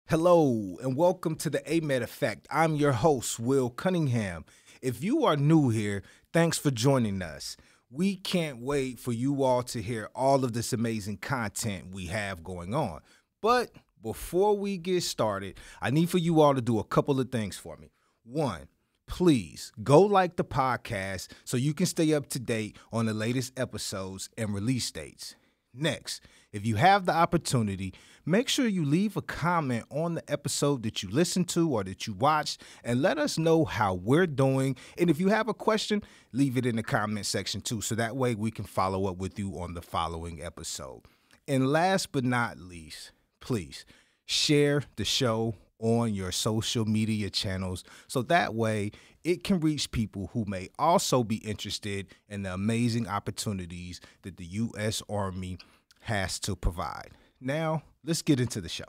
Hello, and welcome to the AMEDD Effect. I'm your host, Will Cunningham. If you are new here, thanks for joining us. We can't wait for you all to hear all of this amazing content we have going on. But before we get started, I need for you all to do a couple of things for me. One, please go like the podcast so you can stay up to date on the latest episodes and release dates. Next, if you have the opportunity, make sure you leave a comment on the episode that you listened to or that you watched and let us know how we're doing. And if you have a question, leave it in the comment section too, so that way we can follow up with you on the following episode. And last but not least, please share the show on your social media channels so that way it can reach people who may also be interested in the amazing opportunities that the U.S. Army has to provide. Now, let's get into the show.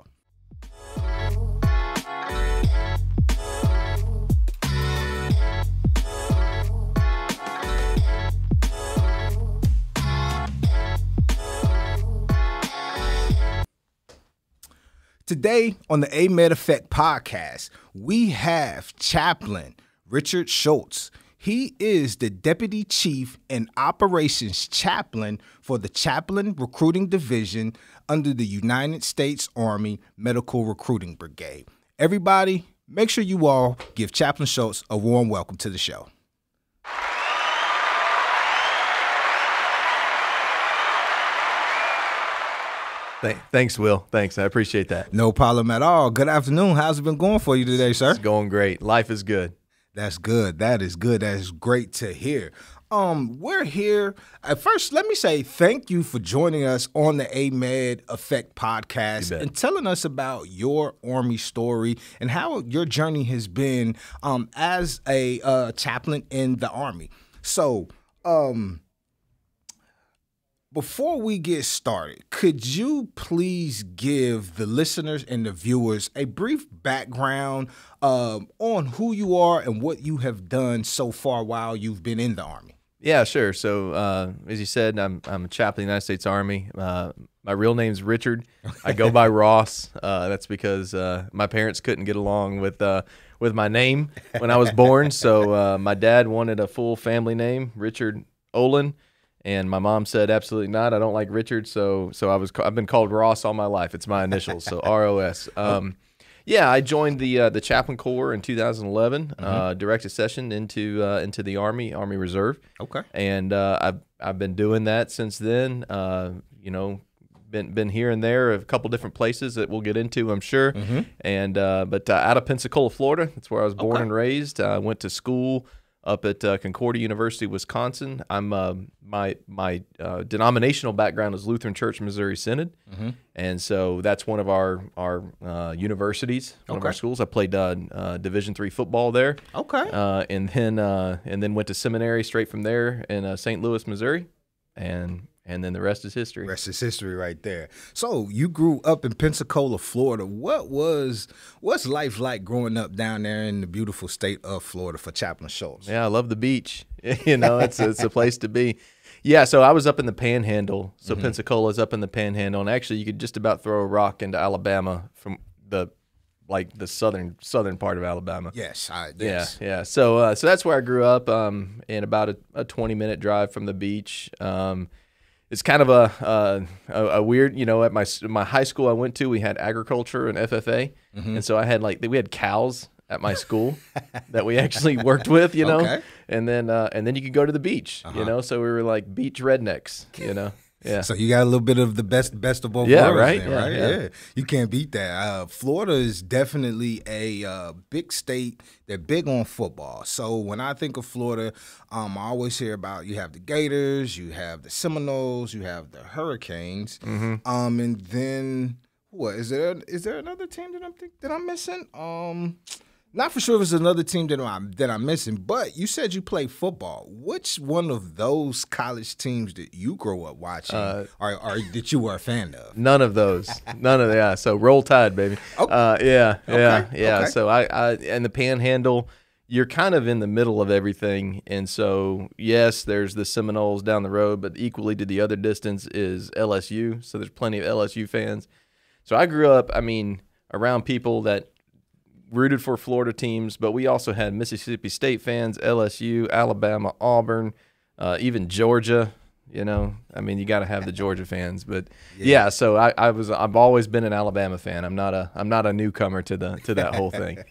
Today on the AMEDD Effect Podcast, we have Chaplain Richard Schultz. He is the Deputy Chief and Operations Chaplain for the Chaplain Recruiting Division under the United States Army Medical Recruiting Brigade. Everybody, make sure you all give Chaplain Schultz a warm welcome to the show. Thanks, Will. Thanks. I appreciate that. No problem at all. Good afternoon. How's it been going for you today, sir? It's going great. Life is good. That's good. That is good. That is great to hear. We're here. First, let me say thank you for joining us on the AMEDD Effect Podcast and telling us about your Army story and how your journey has been as a chaplain in the Army. So, before we get started, could you please give the listeners and the viewers a brief background on who you are and what you have done so far while you've been in the Army? Yeah, sure. So, as you said, I'm a chaplain in the United States Army. My real name's Richard. I go by Ross. That's because my parents couldn't get along with my name when I was born. So my dad wanted a full family name, Richard Olin. And my mom said, absolutely not. I don't like Richard, so I've been called Ross all my life. It's my initials, so ROS. Yeah, I joined the Chaplain Corps in 2011, direct accession into the Army Reserve. Okay. And I've been doing that since then. Been here and there, a couple different places that we'll get into, I'm sure. And but out of Pensacola, Florida, that's where I was born and raised. I went to school up at Concordia University Wisconsin. I'm my denominational background is Lutheran Church Missouri Synod, and so that's one of our universities, one of our schools. I played Division III football there. And then went to seminary straight from there in St. Louis, Missouri, and then the rest is history. Rest is history right there. So you grew up in Pensacola, Florida. What's life like growing up down there in the beautiful state of Florida for Chaplain Schultz? Yeah, I love the beach. It's a place to be. Yeah, so I was up in the Panhandle. So Pensacola's up in the Panhandle, and actually you could just about throw a rock into Alabama from the southern part of Alabama. Yes. Yeah. So that's where I grew up. In about a 20-minute drive from the beach. It's kind of a weird, at my high school I went to, we had agriculture and FFA, and so we had cows at my school that we actually worked with, and then you could go to the beach, so we were like beach rednecks, Yeah. So you got a little bit of the best of both worlds, right? Then, right? Yeah. You can't beat that. Florida is definitely a big state. They're big on football. So when I think of Florida, I always hear about you have the Gators, you have the Seminoles, you have the Hurricanes, and then what is there? Is there another team that I'm missing? Not for sure if it's another team that I'm missing, but you said you play football. Which one of those college teams that you grow up watching or that you were a fan of? None of those. Yeah. So Roll Tide, baby. Yeah. So I in the Panhandle, you're kind of in the middle of everything. And so, yes, there's the Seminoles down the road, but equally to the other distance is LSU. So there's plenty of LSU fans. So I grew up, around people that rooted for Florida teams, but we also had Mississippi State fans, LSU, Alabama, Auburn, even Georgia. You know, I mean, you got to have the Georgia fans, but yeah. So I've always been an Alabama fan. I'm not a newcomer to that whole thing.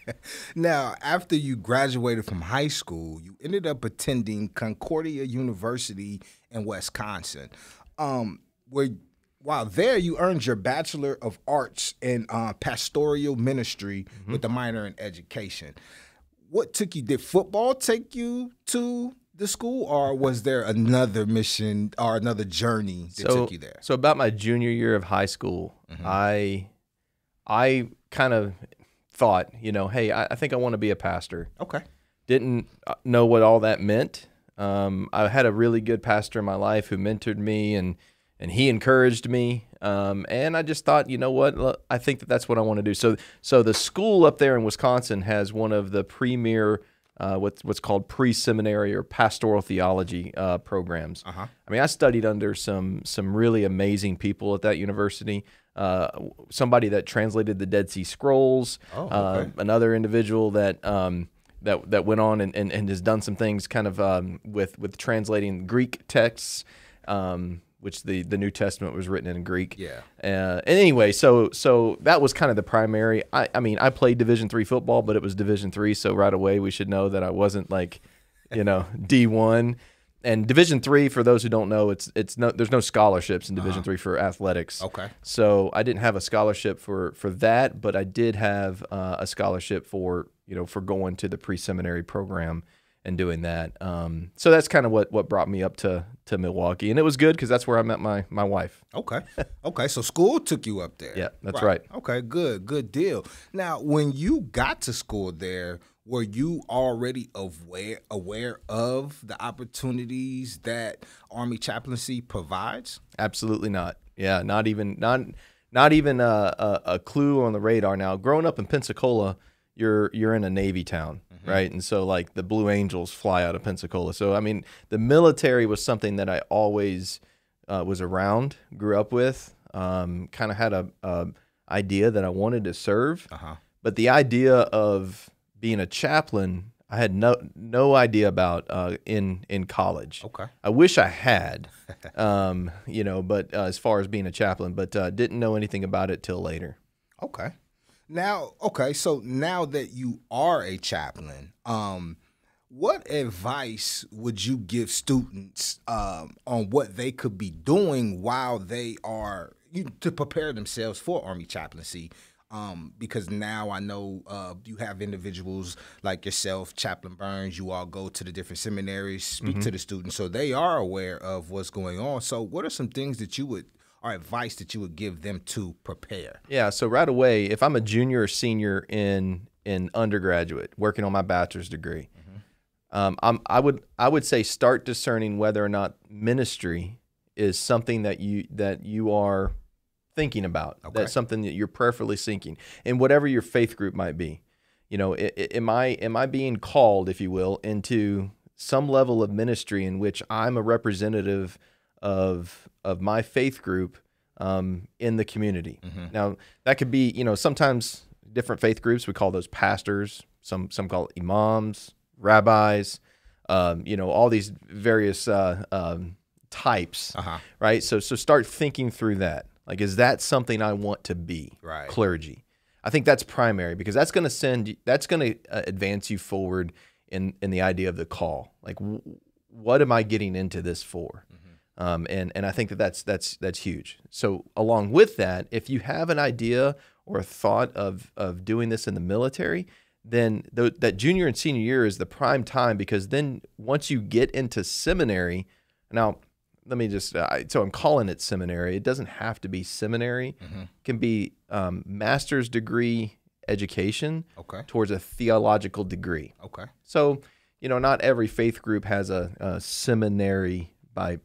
Now, after you graduated from high school, you ended up attending Concordia University in Wisconsin, while there you earned your Bachelor of Arts in Pastoral Ministry with a minor in education. What took you? Did football take you to the school, or was there another mission or another journey that took you there? So about my junior year of high school, I kind of thought, you know, hey, I think I want to be a pastor. Okay. Didn't know what all that meant. I had a really good pastor in my life who mentored me, and he encouraged me. And I just thought, you know what, I think that's what I want to do. So the school up there in Wisconsin has one of the premier what's called pre-seminary or pastoral theology programs. I mean, I studied under some really amazing people at that university. Somebody that translated the Dead Sea Scrolls. Another individual that went on and has done some things kind of with translating Greek texts. Which the New Testament was written in Greek. Yeah. And anyway, so that was kind of the primary. I mean, I played Division III football, but it was Division III, so right away we should know that I wasn't like, you know, D1. And Division III, for those who don't know, there's no scholarships in Division III for athletics. Okay. So I didn't have a scholarship for that, but I did have a scholarship for going to the pre-seminary program and doing that. So that's kind of what brought me up to Milwaukee. And it was good because that's where I met my wife. Okay. Okay, so school took you up there. Yeah, that's right. Okay, good deal. Now, when you got to school there, were you already aware of the opportunities that Army chaplaincy provides? Absolutely not. Yeah, not even a clue on the radar. Now, growing up in Pensacola, you're in a Navy town, right? And so like the Blue Angels fly out of Pensacola. So I mean, the military was something that I always was around, grew up with. Kind of had a idea that I wanted to serve, but the idea of being a chaplain, I had no idea about in college. Okay, I wish I had, but as far as being a chaplain, but didn't know anything about it till later. Okay. So now that you are a chaplain, what advice would you give students on what they could be doing while they are to prepare themselves for Army chaplaincy? Because now I know you have individuals like yourself, Chaplain Burns, you all go to the different seminaries, speak to the students, so they are aware of what's going on. So what are some things that or advice that you would give them to prepare? Yeah, so right away, if I'm a junior or senior in undergraduate working on my bachelor's degree, I would say start discerning whether or not ministry is something that you are thinking about. Okay. That's something that you're prayerfully seeking, in whatever your faith group might be. You know, am I being called, if you will, into some level of ministry in which I'm a representative of my faith group in the community? Now, that could be, sometimes different faith groups, we call those pastors, some call it imams, rabbis, all these various types, right? So start thinking through that. Like, is that something I want to be? Right. Clergy. I think that's primary, because that's going to advance you forward in the idea of the call. Like, what am I getting into this for? And I think that's huge. So along with that, if you have an idea or a thought of doing this in the military, then that junior and senior year is the prime time, because then once you get into seminary, now let me just, so I'm calling it seminary. It doesn't have to be seminary. It can be master's degree education towards a theological degree. Okay. So, not every faith group has a seminary by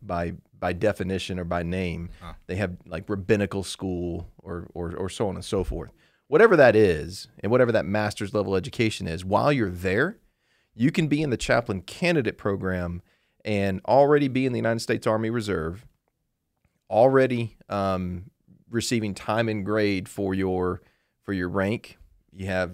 definition or by name. They have like rabbinical school or so on and so forth. Whatever that is, and whatever that master's level education is, while you're there, you can be in the chaplain candidate program and already be in the United States Army Reserve, already receiving time and grade for your for your rank. You have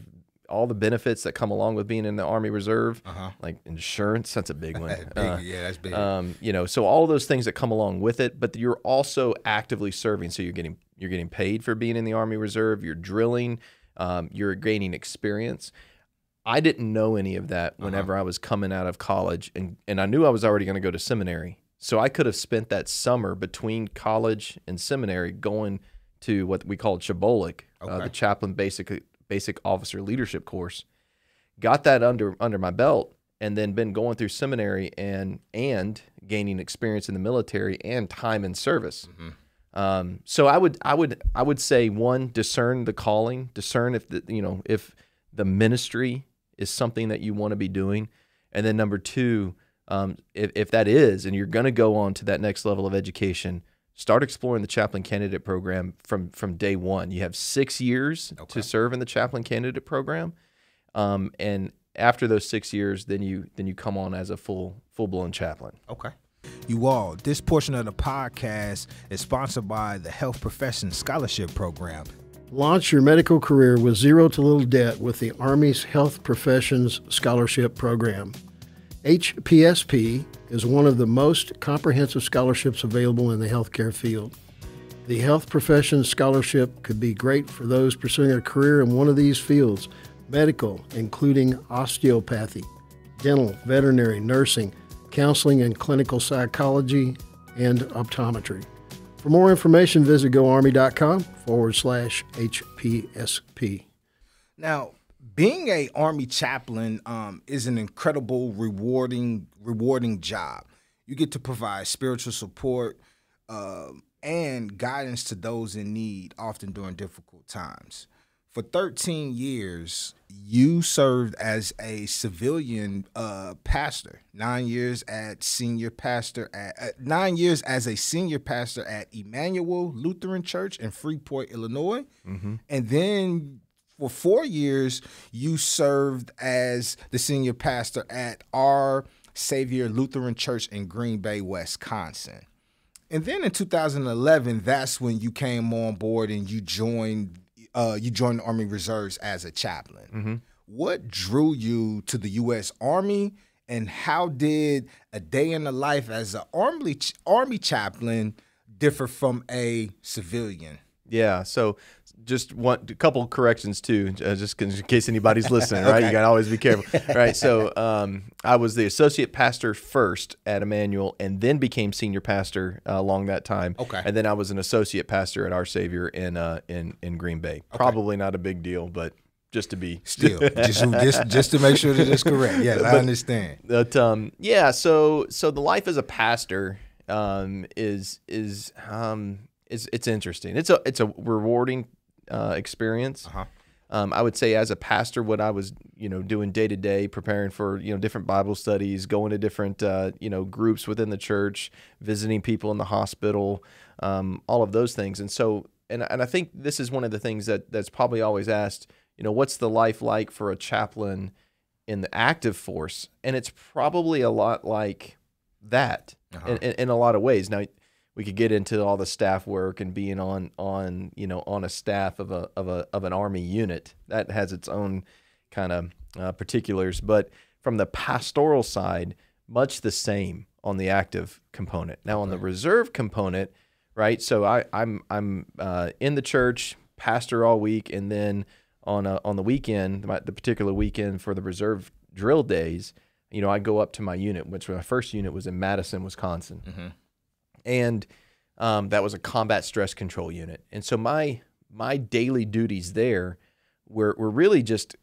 all the benefits that come along with being in the Army Reserve, like insurance. That's a big one. That's big. You know, so all those things that come along with it, but you're also actively serving. So you're getting paid for being in the Army Reserve. You're drilling. You're gaining experience. I didn't know any of that whenever I was coming out of college, and I knew I was already going to go to seminary. So I could have spent that summer between college and seminary going to what we called Shibboleth, the Chaplain Basic Officer Leadership course. Got that under my belt, and then been going through seminary and gaining experience in the military and time in service. So I would say, one, discern the calling, discern if the ministry is something that you want to be doing, and then number two, if that is, and you're going to go on to that next level of education, start exploring the chaplain candidate program from day one. You have 6 years to serve in the chaplain candidate program, and after those 6 years, then you come on as a full-blown chaplain. Okay. You all, this portion of the podcast is sponsored by the Health Professions Scholarship Program. Launch your medical career with zero to little debt with the Army's Health Professions Scholarship Program. HPSP is one of the most comprehensive scholarships available in the healthcare field. The Health Professions Scholarship could be great for those pursuing a career in one of these fields: medical, including osteopathy, dental, veterinary, nursing, counseling and clinical psychology, and optometry. For more information, visit goarmy.com/HPSP. Now, being a Army chaplain is an incredible, rewarding job. You get to provide spiritual support and guidance to those in need, often during difficult times. For 13 years, you served as a civilian pastor. 9 years as a senior pastor at Emmanuel Lutheran Church in Freeport, Illinois, and then for 4 years, you served as the senior pastor at Our Savior Lutheran Church in Green Bay, Wisconsin. And then in 2011, that's when you came on board and you joined the Army Reserves as a chaplain. What drew you to the U.S. Army, and how did a day in the life as an Army chaplain differ from a civilian? Yeah, so just a couple corrections too, just in case anybody's listening, right? You got to always be careful, right? So I was the associate pastor first at Emmanuel, and then became senior pastor along that time. And then I was an associate pastor at Our Savior in Green Bay. Probably not a big deal, but just to be still just to make sure that it's correct. Yes, I understand. But yeah, so the life as a pastor is it's interesting. It's a rewarding experience. I would say as a pastor, what I was doing day to day, preparing for different Bible studies, going to different groups within the church, visiting people in the hospital, all of those things. And so and I think this is one of the things that's probably always asked. What's the life like for a chaplain in the active force? And it's probably a lot like that in a lot of ways. Now, we could get into all the staff work and being on a staff of an Army unit that has its own kind of particulars. But from the pastoral side, much the same on the active component. Now, on the reserve component, right? So I'm in the church, pastor all week, and then on the weekend, the particular weekend for the reserve drill days, I go up to my unit, which my first unit was in Madison, Wisconsin. And that was a combat stress control unit. And so my daily duties there were really just,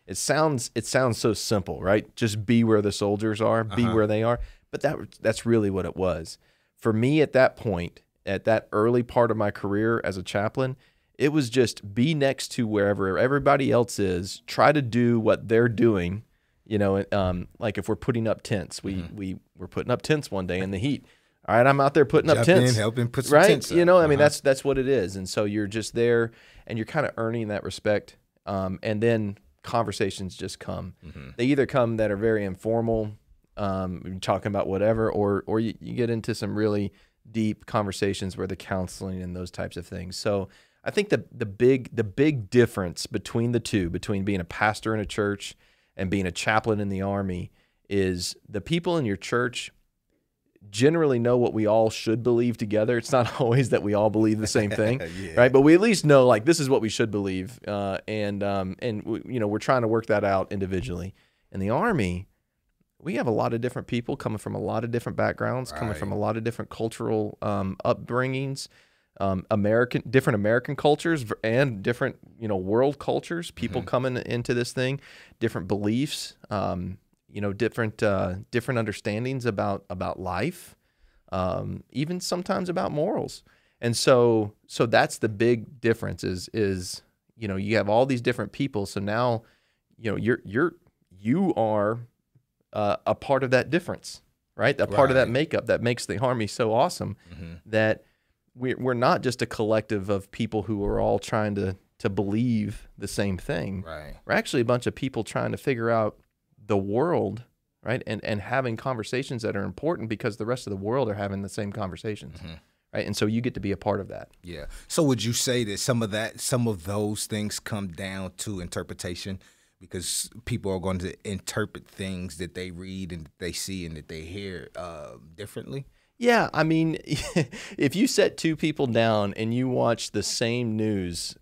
it sounds so simple, right? Just be where the soldiers are, be where they are. But that's really what it was. For me at that point, at that early part of my career as a chaplain, it was just be next to wherever everybody else is, try to do what they're doing. Like if we're putting up tents, we were putting up tents one day in the heat. All right, I'm out there putting up tents, helping put some tents up. I mean, that's what it is. And so you're just there, and you're kind of earning that respect. And then conversations just come. They either come that are very informal, talking about whatever, or you get into some really deep conversations where the counseling and those types of things. So I think the big difference between the two, between being a pastor in a church and being a chaplain in the Army, is the people in your church generally know what we all should believe together. It's not always that we all believe the same thing, right? But we at least know, like, this is what we should believe, and we're trying to work that out individually. In the Army, we have a lot of different people coming from a lot of different backgrounds, coming from a lot of different cultural upbringings, different American cultures and different world cultures. People coming into this thing, different beliefs. Different understandings about life, even sometimes about morals. And so that's the big difference is you have all these different people. So now, you are a part of that difference, right? A part of that makeup that makes the Army so awesome, that we're not just a collective of people who are all trying to believe the same thing. Right. We're actually a bunch of people trying to figure out the world, right? And having conversations that are important because the rest of the world are having the same conversations, right? And so you get to be a part of that. Yeah. So would you say that some of those things come down to interpretation, because people are going to interpret things that they read and that they see and that they hear differently? Yeah, I mean, if you set two people down and you watch the same news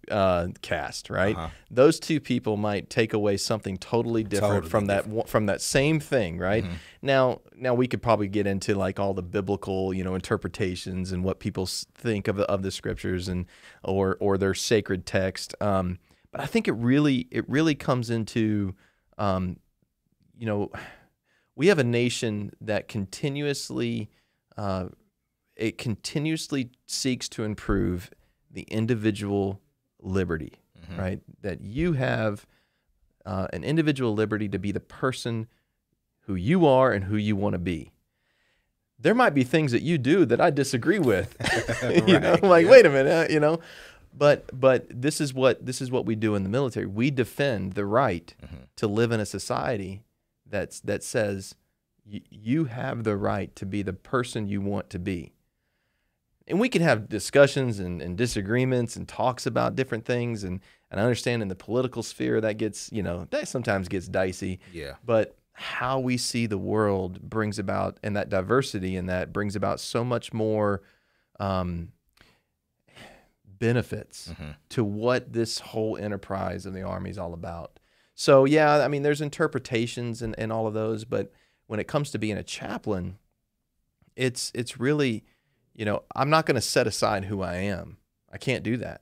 cast, right? Those two people might take away something totally different from that same thing, right? Now we could probably get into like all the biblical, interpretations and what people think of the scriptures and or their sacred text. But I think it really comes into, we have a nation that continuously seeks to improve the individual liberty, right? That you have an individual liberty to be the person who you are and who you want to be. There might be things that you do that I disagree with, wait a minute, but this is what we do in the military. We defend the right to live in a society that says you have the right to be the person you want to be. And we can have discussions and disagreements and talks about different things. And I understand in the political sphere that gets, that sometimes gets dicey. Yeah. But how we see the world brings about, and that diversity and that brings about so much more benefits to what this whole enterprise of the Army is all about. So, yeah, I mean, there's interpretations and all of those, but when it comes to being a chaplain, it's really, I'm not going to set aside who I am. I can't do that.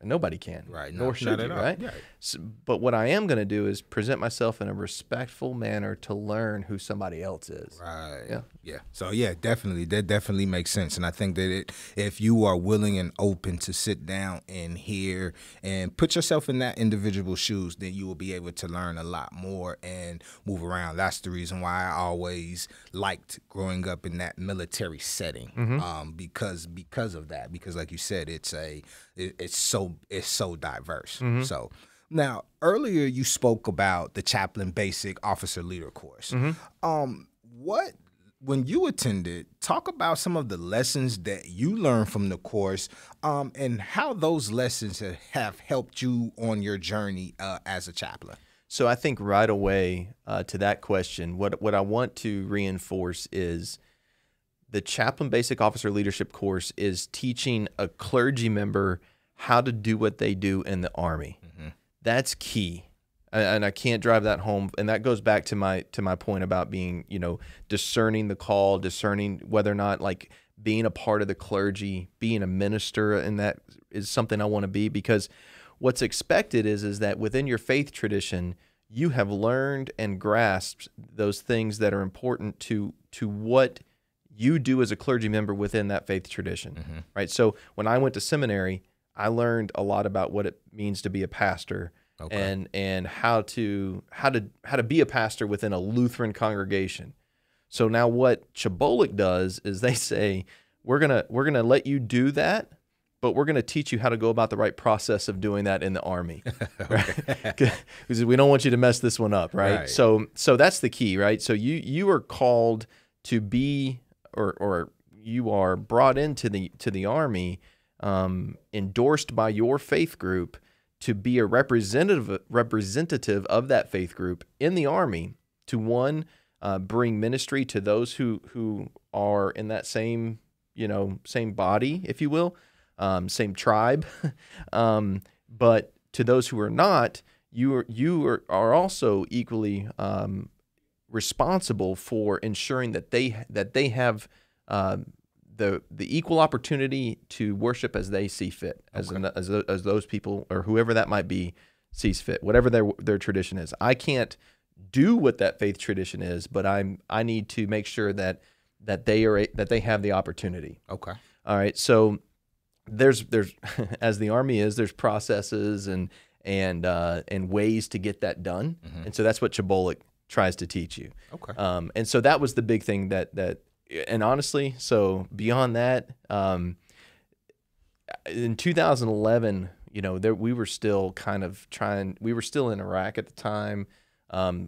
Nobody can. Right. Nor should you, right? Right. So, but what I am going to do is present myself in a respectful manner to learn who somebody else is. Right. Yeah. Yeah. So, yeah, definitely. That definitely makes sense. And I think that if you are willing and open to sit down and hear and put yourself in that individual's shoes, then you will be able to learn a lot more and move around. That's the reason why I always liked growing up in that military setting, because of that. Because, like you said, it's so diverse. So now, earlier you spoke about the Chaplain Basic Officer Leader course. When you attended, talk about some of the lessons that you learned from the course, and how those lessons have helped you on your journey as a chaplain. So I think right away to that question, what I want to reinforce is the Chaplain Basic Officer Leadership course is teaching a clergy member how to do what they do in the Army. That's key. And I can't drive that home. And that goes back to my point about being, discerning the call, discerning whether or not, like, being a part of the clergy, being a minister, and that is something I want to be, because what's expected is that within your faith tradition, you have learned and grasped those things that are important to what you do as a clergy member within that faith tradition, right? So when I went to seminary, I learned a lot about what it means to be a pastor, and how to be a pastor within a Lutheran congregation. So now what Chabolic does is they say, we're gonna let you do that, but we're gonna teach you how to go about the right process of doing that in the Army, right? Because we don't want you to mess this one up, right? So that's the key, right? So you are called to be, or you are brought into the Army endorsed by your faith group to be a representative of that faith group in the Army to, one, bring ministry to those who are in that same body, if you will, same tribe, but to those who are not, you are also equally responsible for ensuring that they have the equal opportunity to worship as they see fit, as those people or whoever that might be sees fit, whatever their tradition is. I can't do what that faith tradition is, but I need to make sure that they have the opportunity. Okay. All right. So there's as the Army is, there's processes and ways to get that done, and so that's what Chabolik tries to teach you. Okay. And so that was the big thing that and honestly, so beyond that, in 2011, we were still we were still in Iraq at the time.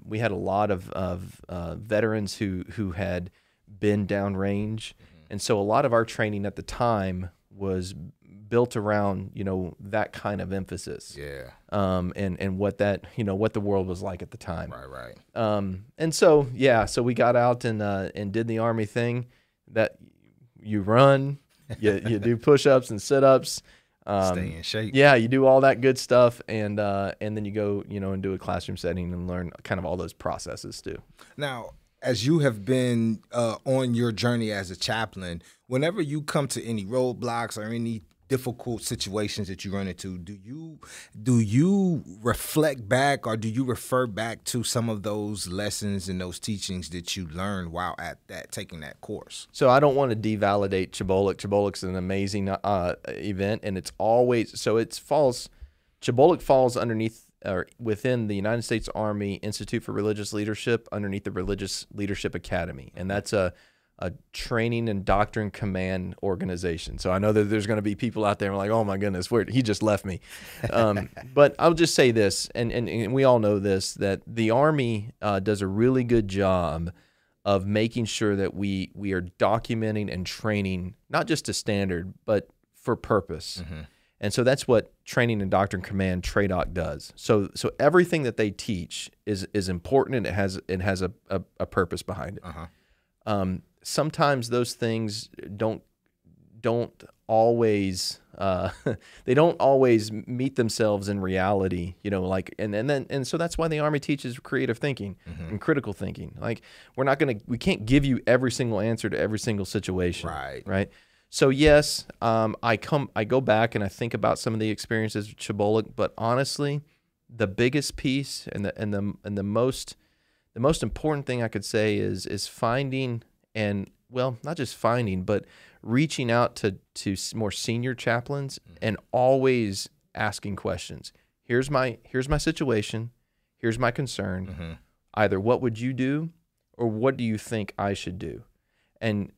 We had a lot of veterans who had been downrange, and so a lot of our training at the time was built around that kind of emphasis. Yeah. And what that what the world was like at the time. Right. And so so we got out and did the Army thing that you run, you do push-ups and sit-ups. Stay in shape. Yeah, you do all that good stuff, and then you go and do a classroom setting and learn kind of all those processes too. Now, as you have been on your journey as a chaplain, whenever you come to any roadblocks or any difficult situations that you run into, do you reflect back or do you refer back to some of those lessons and those teachings that you learned while at taking that course? So I don't want to devalidate Chabolik. Chabolik's an amazing event, and it's always Chabolik falls underneath or within the United States Army Institute for Religious Leadership, underneath the Religious Leadership Academy, and that's a training and doctrine command organization. So I know that there's going to be people out there like, oh my goodness, he just left me. But I'll just say this, and we all know this, that the Army does a really good job of making sure that we are documenting and training, not just to standard, but for purpose. And so that's what training and doctrine command, TRADOC, does. So everything that they teach is important, and it has a purpose behind it. Sometimes those things don't always they don't always meet themselves in reality, and so that's why the Army teaches creative thinking and critical thinking. Like we can't give you every single answer to every single situation. Right. So yes, I go back and I think about some of the experiences of Chabolik, but honestly, the biggest piece and the most important thing I could say is finding, and not just finding, but reaching out to more senior chaplains and always asking questions. Here's my situation. Here's my concern. Either what would you do, or what do you think I should do? And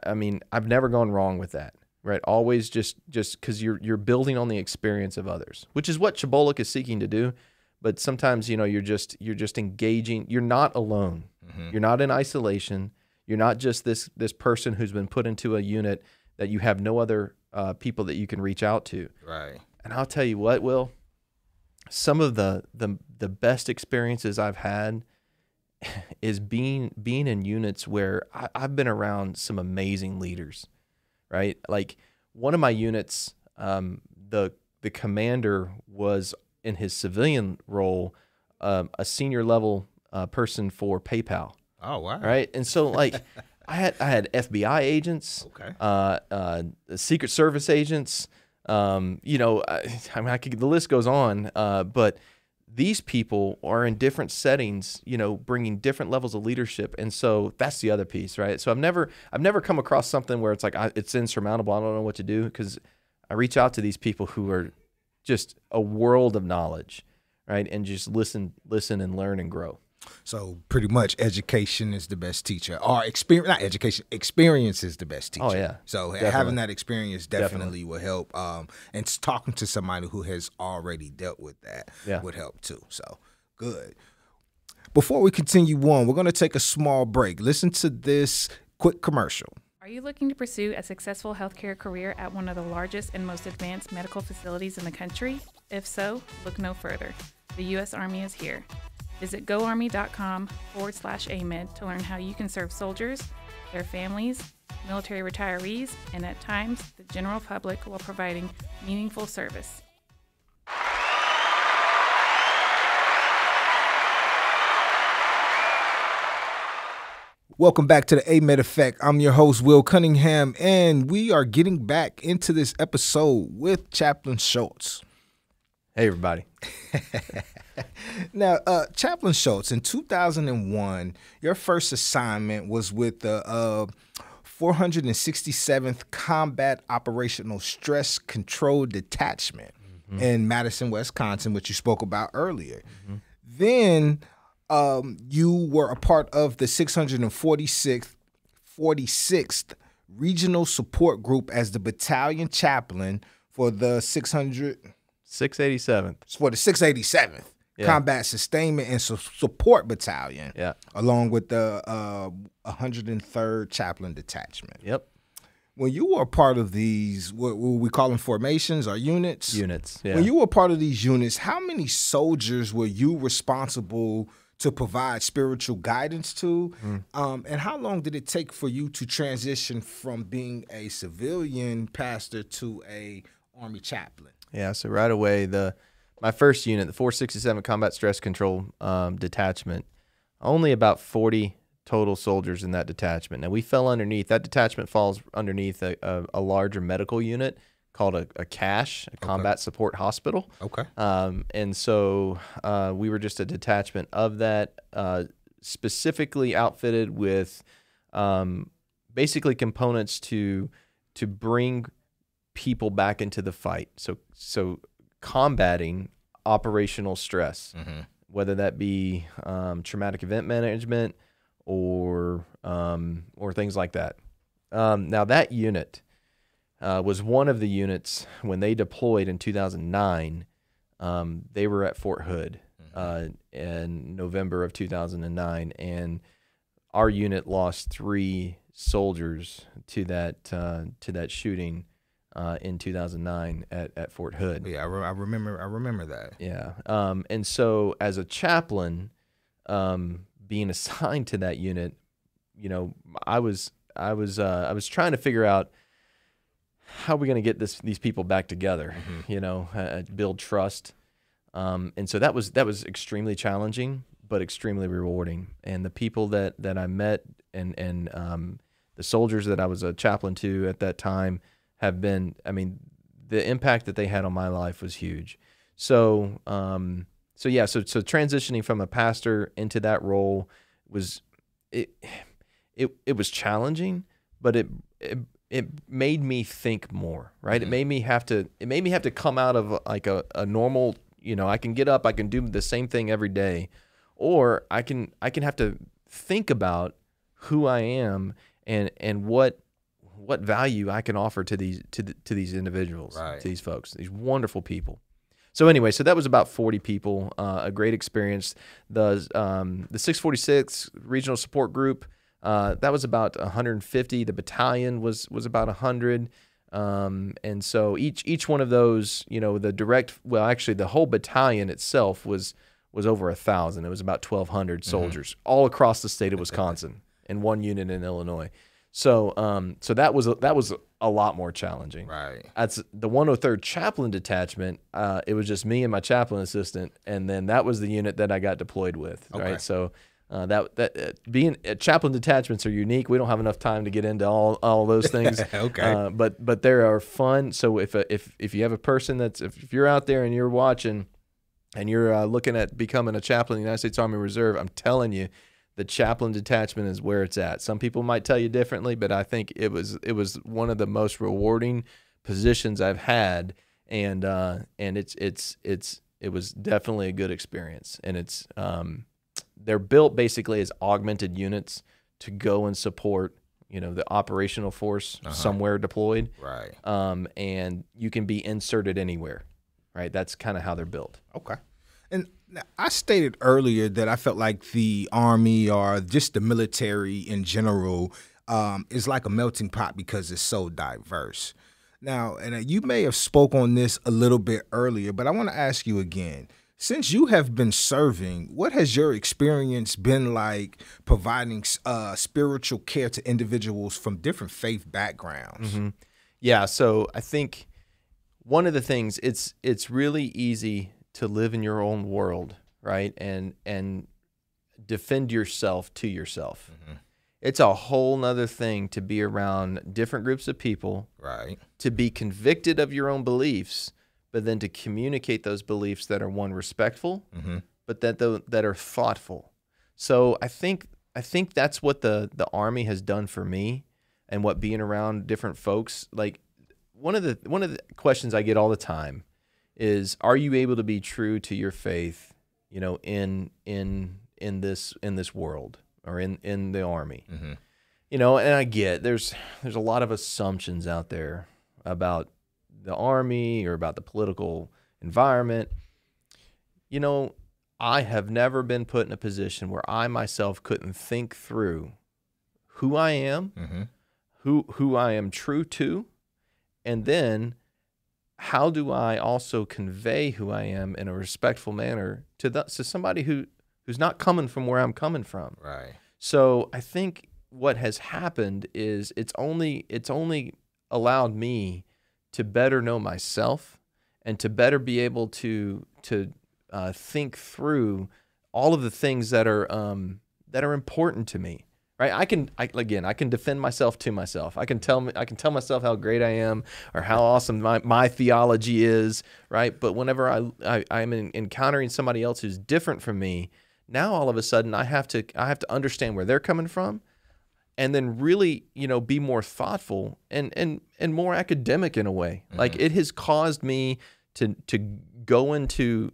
I mean, I've never gone wrong with that, right? Always just because you're building on the experience of others, which is what Chabolik is seeking to do. But sometimes, you're just engaging. You're not alone. You're not in isolation. You're not just this person who's been put into a unit that you have no other people that you can reach out to. Right. And I'll tell you what, Will, some of the best experiences I've had is being in units where I've been around some amazing leaders, right? Like one of my units, the commander was in his civilian role, a senior level person for PayPal. Oh wow! Right, and so like I had FBI agents, Secret Service agents. The list goes on. But these people are in different settings, bringing different levels of leadership, and so that's the other piece, right? So I've never come across something where it's like it's insurmountable. I don't know what to do, because I reach out to these people who are just a world of knowledge, right? And just listen and learn and grow. So pretty much education is the best teacher, or experience is the best teacher. Oh yeah. So definitely. Having that experience definitely will help. And talking to somebody who has already dealt with that would help too. So good. Before we continue on, we're going to take a small break. Listen to this quick commercial. Are you looking to pursue a successful healthcare career at one of the largest and most advanced medical facilities in the country? If so, look no further. The U.S. Army is here. Visit goarmy.com/AMEDD to learn how you can serve soldiers, their families, military retirees, and at times the general public while providing meaningful service. Welcome back to the AMEDD Effect. I'm your host, Will Cunningham, and we are getting back into this episode with Chaplain Schultz. Hey, everybody. Now, Chaplain Schultz, in 2001, your first assignment was with the 467th Combat Operational Stress Control Detachment in Madison, Wisconsin, which you spoke about earlier. Then you were a part of the 646th Regional Support Group as the battalion chaplain for the 687th. For the 687th Combat Sustainment and Support Battalion, along with the 103rd Chaplain Detachment. Yep. When you were a part of these, what we call them, formations or units? Units, yeah. When you were a part of these units, how many soldiers were you responsible to provide spiritual guidance to? And how long did it take for you to transition from being a civilian pastor to a Army chaplain? Yeah, so right away, my first unit, the 467 Combat Stress Control Detachment, only about 40 total soldiers in that detachment. Now, we fell underneath, that detachment falls underneath a larger medical unit called a CASH, a Combat Support Hospital. Okay. And so we were just a detachment of that, specifically outfitted with basically components to bring people back into the fight. So combating operational stress, whether that be traumatic event management or things like that. Now that unit was one of the units when they deployed in 2009. They were at Fort Hood in November of 2009, and our unit lost 3 soldiers to that shooting in 2009 at Fort Hood. Yeah, I remember that. Yeah. And so as a chaplain, being assigned to that unit, you know, I was trying to figure out how are we going to get these people back together, you know, build trust. And so that was extremely challenging, but extremely rewarding. And the people that I met and the soldiers that I was a chaplain to at that time have been, I mean, the impact that they had on my life was huge. So transitioning from a pastor into that role was, it was challenging, but it made me think more, right? It made me have to come out of like a normal, you know, I can get up, I can do the same thing every day, or I can have to think about who I am and what value I can offer to these individuals, to these folks, these wonderful people. So anyway, so that was about 40 people, a great experience. The 646 Regional Support Group, that was about 150. The battalion was about 100. And so each one of those, you know, the whole battalion itself was over 1,000. It was about 1,200 soldiers all across the state of Wisconsin and one unit in Illinois. So that was a lot more challenging. Right. That's the 103rd Chaplain Detachment. It was just me and my chaplain assistant, and then that was the unit that I got deployed with. Okay. Right. So being chaplain detachments are unique. We don't have enough time to get into all those things. Okay. But they are fun. So if you have a person if you're out there and you're watching, and you're looking at becoming a chaplain in the United States Army Reserve, I'm telling you, the chaplain detachment is where it's at. Some people might tell you differently, but I think it was one of the most rewarding positions I've had, and it was definitely a good experience. And it's they're built basically as augmented units to go and support, you know, the operational force somewhere deployed. Right. And you can be inserted anywhere. Right. That's kind of how they're built. Okay. And I stated earlier that I felt like the Army or just the military in general is like a melting pot because it's so diverse. Now, and you may have spoke on this a little bit earlier, but I want to ask you again. Since you have been serving, what has your experience been like providing spiritual care to individuals from different faith backgrounds? Mm-hmm. Yeah, so I think one of the things, it's really easy to live in your own world, right? And defend yourself to yourself. Mm-hmm. It's a whole nother thing to be around different groups of people, right? To be convicted of your own beliefs, but then to communicate those beliefs that are, one, respectful, mm-hmm. but that are thoughtful. So I think that's what the Army has done for me, and what being around different folks, like one of the questions I get all the time is, are you able to be true to your faith, in this world, or in the Army? Mm-hmm. And I get there's a lot of assumptions out there about the Army or about the political environment. I have never been put in a position where I myself couldn't think through who I am, mm-hmm. who I am true to, and then how do I also convey who I am in a respectful manner to somebody who's not coming from where I'm coming from. Right. So I think what has happened is it's only allowed me to better know myself and to better be able to think through all of the things that are important to me. Right? I can defend myself to myself. I can tell myself how great I am or how awesome my theology is. Right? But whenever I'm encountering somebody else who's different from me, now all of a sudden I have to understand where they're coming from, and then really, be more thoughtful and more academic in a way. Mm-hmm. Like, it has caused me to go into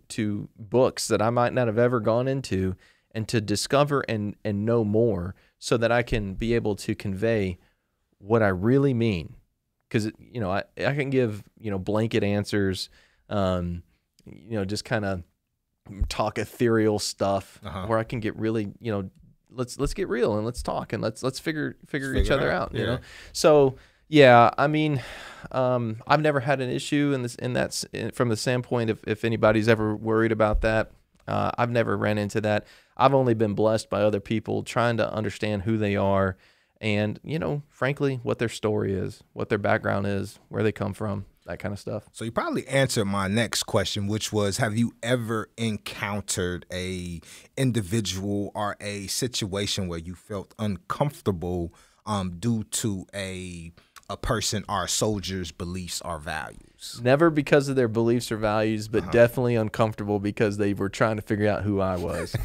books that I might not have ever gone into, and to discover and know more, so that I can be able to convey what I really mean. Because I can give blanket answers, just kind of talk ethereal stuff, uh-huh. where I can get really let's get real and let's talk and let's figure each other out. Yeah. So yeah, I mean, I've never had an issue from the standpoint of if anybody's ever worried about that. I've never ran into that. I've only been blessed by other people trying to understand who they are and, frankly, what their story is, what their background is, where they come from, that kind of stuff. So you probably answered my next question, which was, have you ever encountered a individual or a situation where you felt uncomfortable due to a person or a soldier's beliefs or values? Never because of their beliefs or values, but definitely uncomfortable because they were trying to figure out who I was.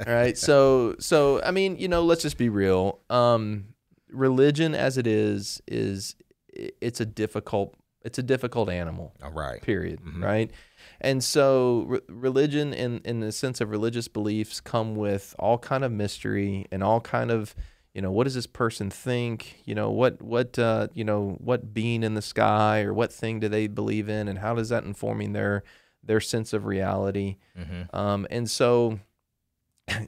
All right. So I mean, let's just be real. Religion as it is it's a difficult animal. All right. Period. Mm-hmm. Right. And so religion in the sense of religious beliefs come with all kind of mystery and all kind of, what does this person think? What being in the sky or what thing do they believe in, and how does that informing their sense of reality? Mm-hmm. And so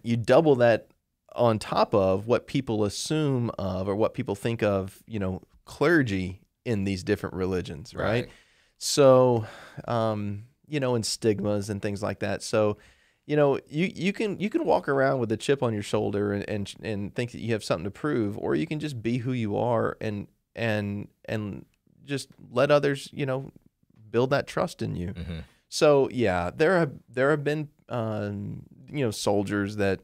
you double that on top of what people assume of or what people think of, clergy in these different religions, right? So, and stigmas and things like that. So, you can walk around with a chip on your shoulder and think that you have something to prove, or you can just be who you are and just let others, build that trust in you. Mm-hmm. So yeah, there have been soldiers that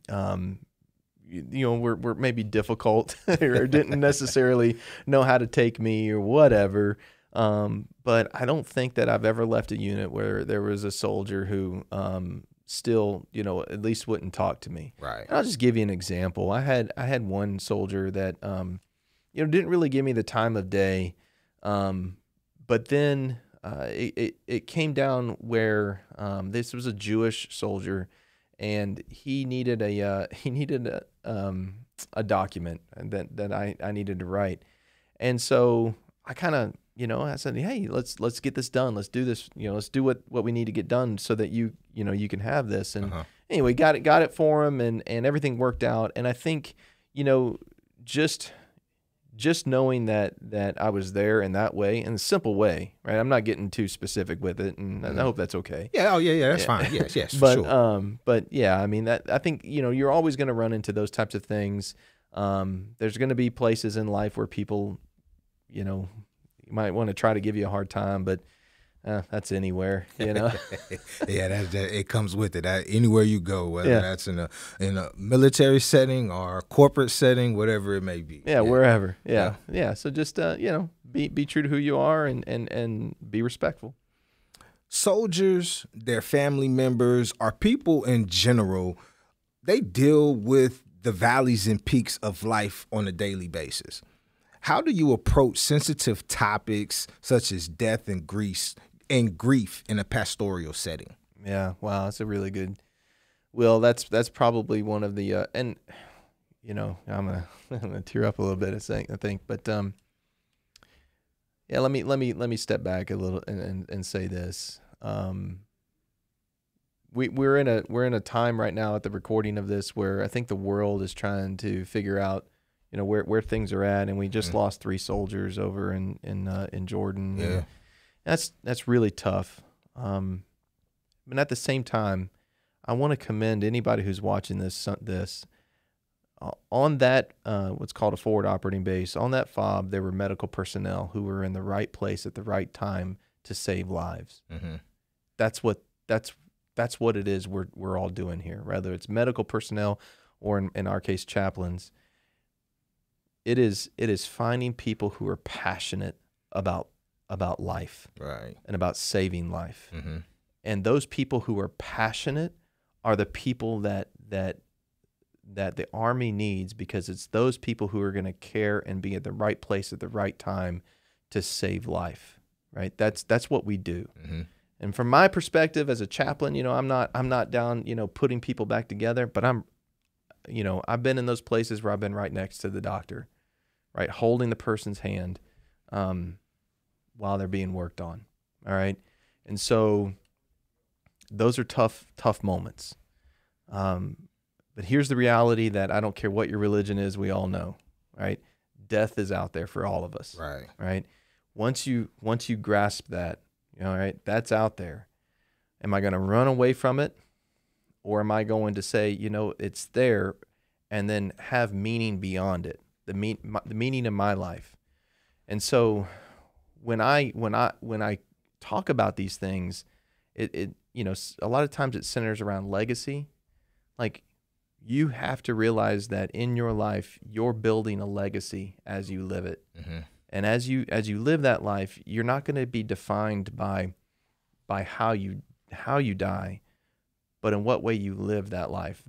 were maybe difficult or didn't necessarily know how to take me or whatever. But I don't think that I've ever left a unit where there was a soldier who still, at least wouldn't talk to me. Right. And I'll just give you an example. I had one soldier that didn't really give me the time of day, but then it came down where this was a Jewish soldier, and he needed a document that I needed to write, and so I kind of. I said, hey, let's get this done. Let's do this. Let's do what we need to get done so that you can have this. And anyway, got it for him, and everything worked out. And I think, just knowing that I was there in that way, in a simple way, right? I'm not getting too specific with it, and I hope that's okay. Yeah. Oh, yeah. That's fine. Yes. But sure. but yeah, I mean, that I think you're always going to run into those types of things. There's going to be places in life where people, you might want to try to give you a hard time, but that's anywhere, Yeah, it comes with it. Anywhere you go, whether that's in a military setting or a corporate setting, whatever it may be. Yeah, wherever. Yeah. So just be true to who you are and be respectful. Soldiers, their family members, or people in general, they deal with the valleys and peaks of life on a daily basis. How do you approach sensitive topics such as death and grief in a pastoral setting? Yeah, wow, that's a really good. Well, that's probably one of the and I'm gonna tear up a little bit. I think, but yeah, let me step back a little and say this. We're in a time right now at the recording of this where I think the world is trying to figure out where things are at, and we just lost 3 soldiers over in Jordan. Yeah. That's really tough. But at the same time, I want to commend anybody who's watching this on that what's called a forward operating base. On that FOB, there were medical personnel who were in the right place at the right time to save lives. Mm-hmm. That's what it is we're all doing here, whether it's medical personnel or in our case chaplains. It is finding people who are passionate about life, right, and about saving life. Mm-hmm. And those people who are passionate are the people that the Army needs, because it's those people who are going to care and be at the right place at the right time to save life. Right? That's what we do. Mm-hmm. And from my perspective as a chaplain, I'm not down, putting people back together, but I've been in those places where I've been right next to the doctor, right, holding the person's hand while they're being worked on. All right. And so those are tough moments. But here's the reality that I don't care what your religion is, we all know, right? Death is out there for all of us. Right. Right. Once you grasp that, right, that's out there. Am I going to run away from it? Or am I going to say, it's there, and then have meaning beyond it, the meaning of my life? And so when I talk about these things, it a lot of times it centers around legacy. Like, you have to realize that in your life, you're building a legacy as you live it. Mm-hmm. And as you live that life, you're not going to be defined by how you die, but in what way you live that life.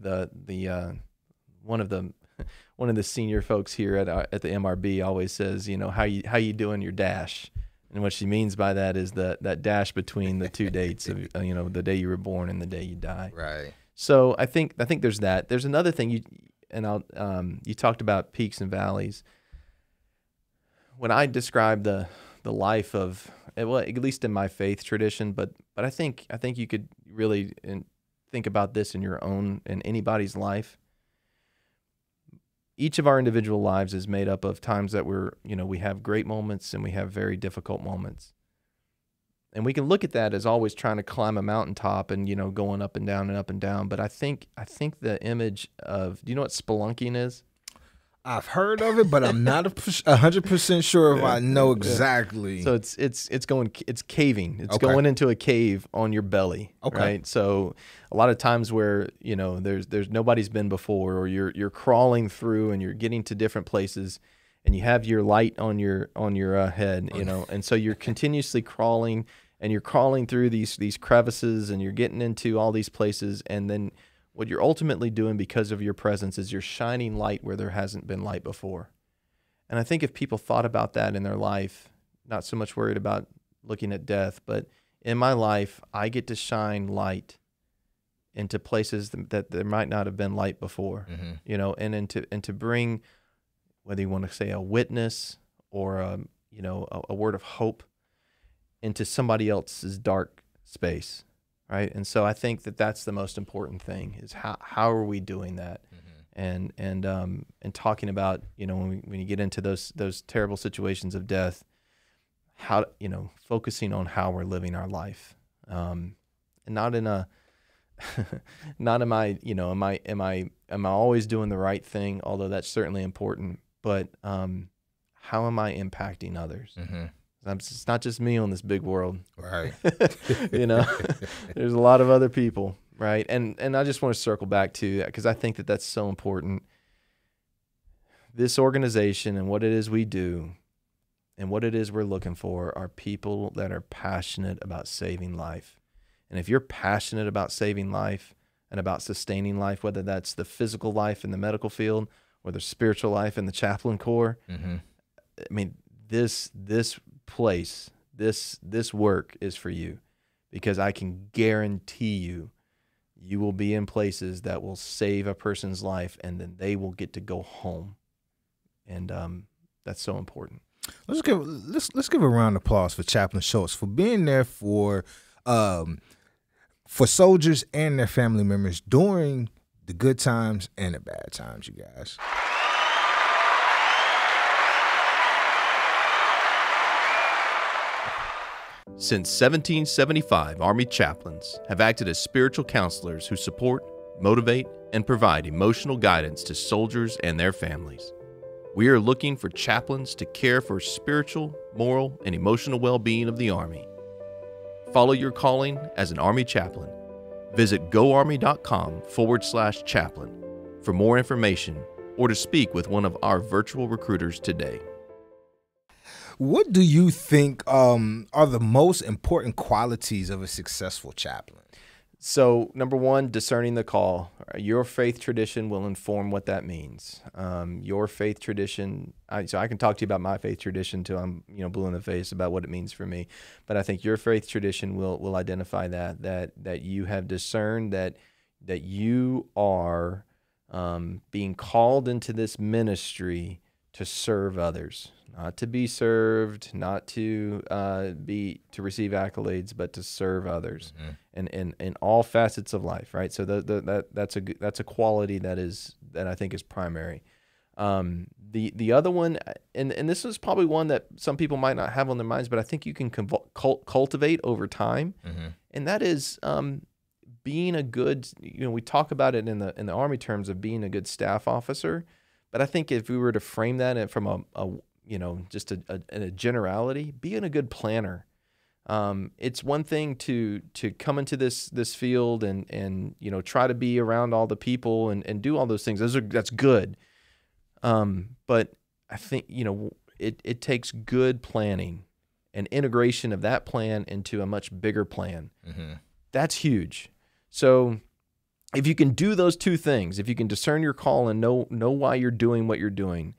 One of the senior folks here at the MRB always says, how you doing your dash, and what she means by that is that dash between the 2 dates of the day you were born and the day you die. Right. So I think there's that. There's another thing you talked about peaks and valleys. When I describe the life of, well, at least in my faith tradition, but I think you could really think about this in anybody's life. Each of our individual lives is made up of times that we have great moments and we have very difficult moments. And we can look at that as always trying to climb a mountaintop and, going up and down and up and down. But I think the image of, do you know what spelunking is? I've heard of it, but I'm not 100% sure if I know exactly. So it's caving. It's Okay. going into a cave on your belly. Okay. Right. So a lot of times where there's nobody's been before, or you're crawling through and you're getting to different places, and you have your light on your head, and so you're continuously crawling, and you're crawling through these crevices, and you're getting into all these places, and then what you're ultimately doing because of your presence is you're shining light where there hasn't been light before. And I think if people thought about that in their life, not so much worried about looking at death, but in my life, I get to shine light into places that there might not have been light before, Mm-hmm. and to bring, whether you want to say a witness or a word of hope into somebody else's dark space. Right. And so I think that's the most important thing is how are we doing that? Mm-hmm. and talking about, when you get into those terrible situations of death, how, focusing on how we're living our life, and not in a not am I always doing the right thing, although that's certainly important, but how am I impacting others? Mm-hmm. It's not just me on this big world, right? There's a lot of other people, right? And I just want to circle back to that, because I think that that's so important. This organization and what it is we do and what it is we're looking for are people that are passionate about saving life. And if you're passionate about saving life and about sustaining life, whether that's the physical life in the medical field or the spiritual life in the chaplain corps, mm-hmm. I mean, this place, this work is for you, because I can guarantee you will be in places that will save a person's life, and then they will get to go home. And that's so important. Let's give a round of applause for Chaplain Schultz for being there for soldiers and their family members during the good times and the bad times, you guys. Since 1775, Army chaplains have acted as spiritual counselors who support, motivate, and provide emotional guidance to soldiers and their families. We are looking for chaplains to care for spiritual, moral, and emotional well-being of the Army. Follow your calling as an Army chaplain. Visit goarmy.com/chaplain for more information or to speak with one of our virtual recruiters today. What do you think are the most important qualities of a successful chaplain? So, number one, discerning the call. Your faith tradition will inform what that means. Your faith tradition, so I can talk to you about my faith tradition till I'm blue in the face about what it means for me. But I think your faith tradition will identify that you have discerned that you are being called into this ministry to serve others. Not to be served, not to receive accolades, but to serve others, mm-hmm. in all facets of life, right? So that's a quality that I think is primary. The other one, and this is probably one that some people might not have on their minds, but I think you can cultivate over time, mm-hmm. and that is being a good. We talk about it in the Army terms of being a good staff officer, but I think if we were to frame that from just a generality, being a good planner. It's one thing to come into this field and try to be around all the people and do all those things. That's good. But I think, it takes good planning and integration of that plan into a much bigger plan. Mm-hmm. That's huge. So if you can do those two things, if you can discern your call and know why you're doing what you're doing,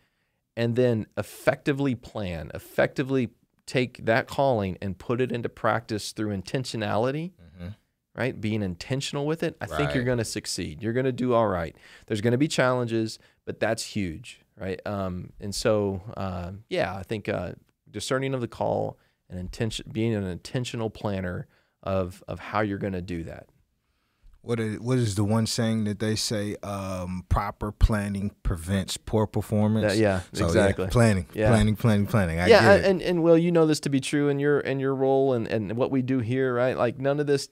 and then effectively plan, effectively take that calling and put it into practice through intentionality, mm-hmm. right? Being intentional with it, I think you're going to succeed. You're going to do all right. There's going to be challenges, but that's huge, right? And so, I think discerning of the call and being an intentional planner of how you're going to do that. What is the one saying that they say? Proper planning prevents poor performance. Exactly. Yeah, planning. I get it. And Will, you know this to be true in your role and what we do here, right? Like none of this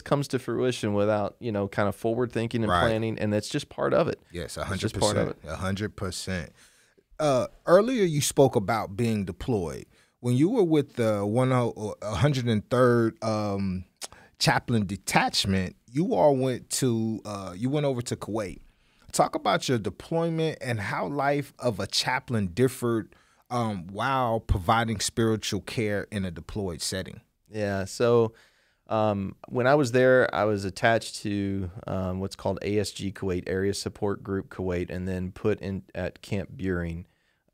comes to fruition without kind of forward thinking and planning, and that's just part of it. Yes, 100%. 100%. Earlier, you spoke about being deployed when you were with the 103rd Chaplain Detachment. You all went over to Kuwait. Talk about your deployment and how life of a chaplain differed while providing spiritual care in a deployed setting. Yeah. So when I was there, I was attached to what's called ASG Kuwait, Area Support Group Kuwait, and then put in at Camp Buehring.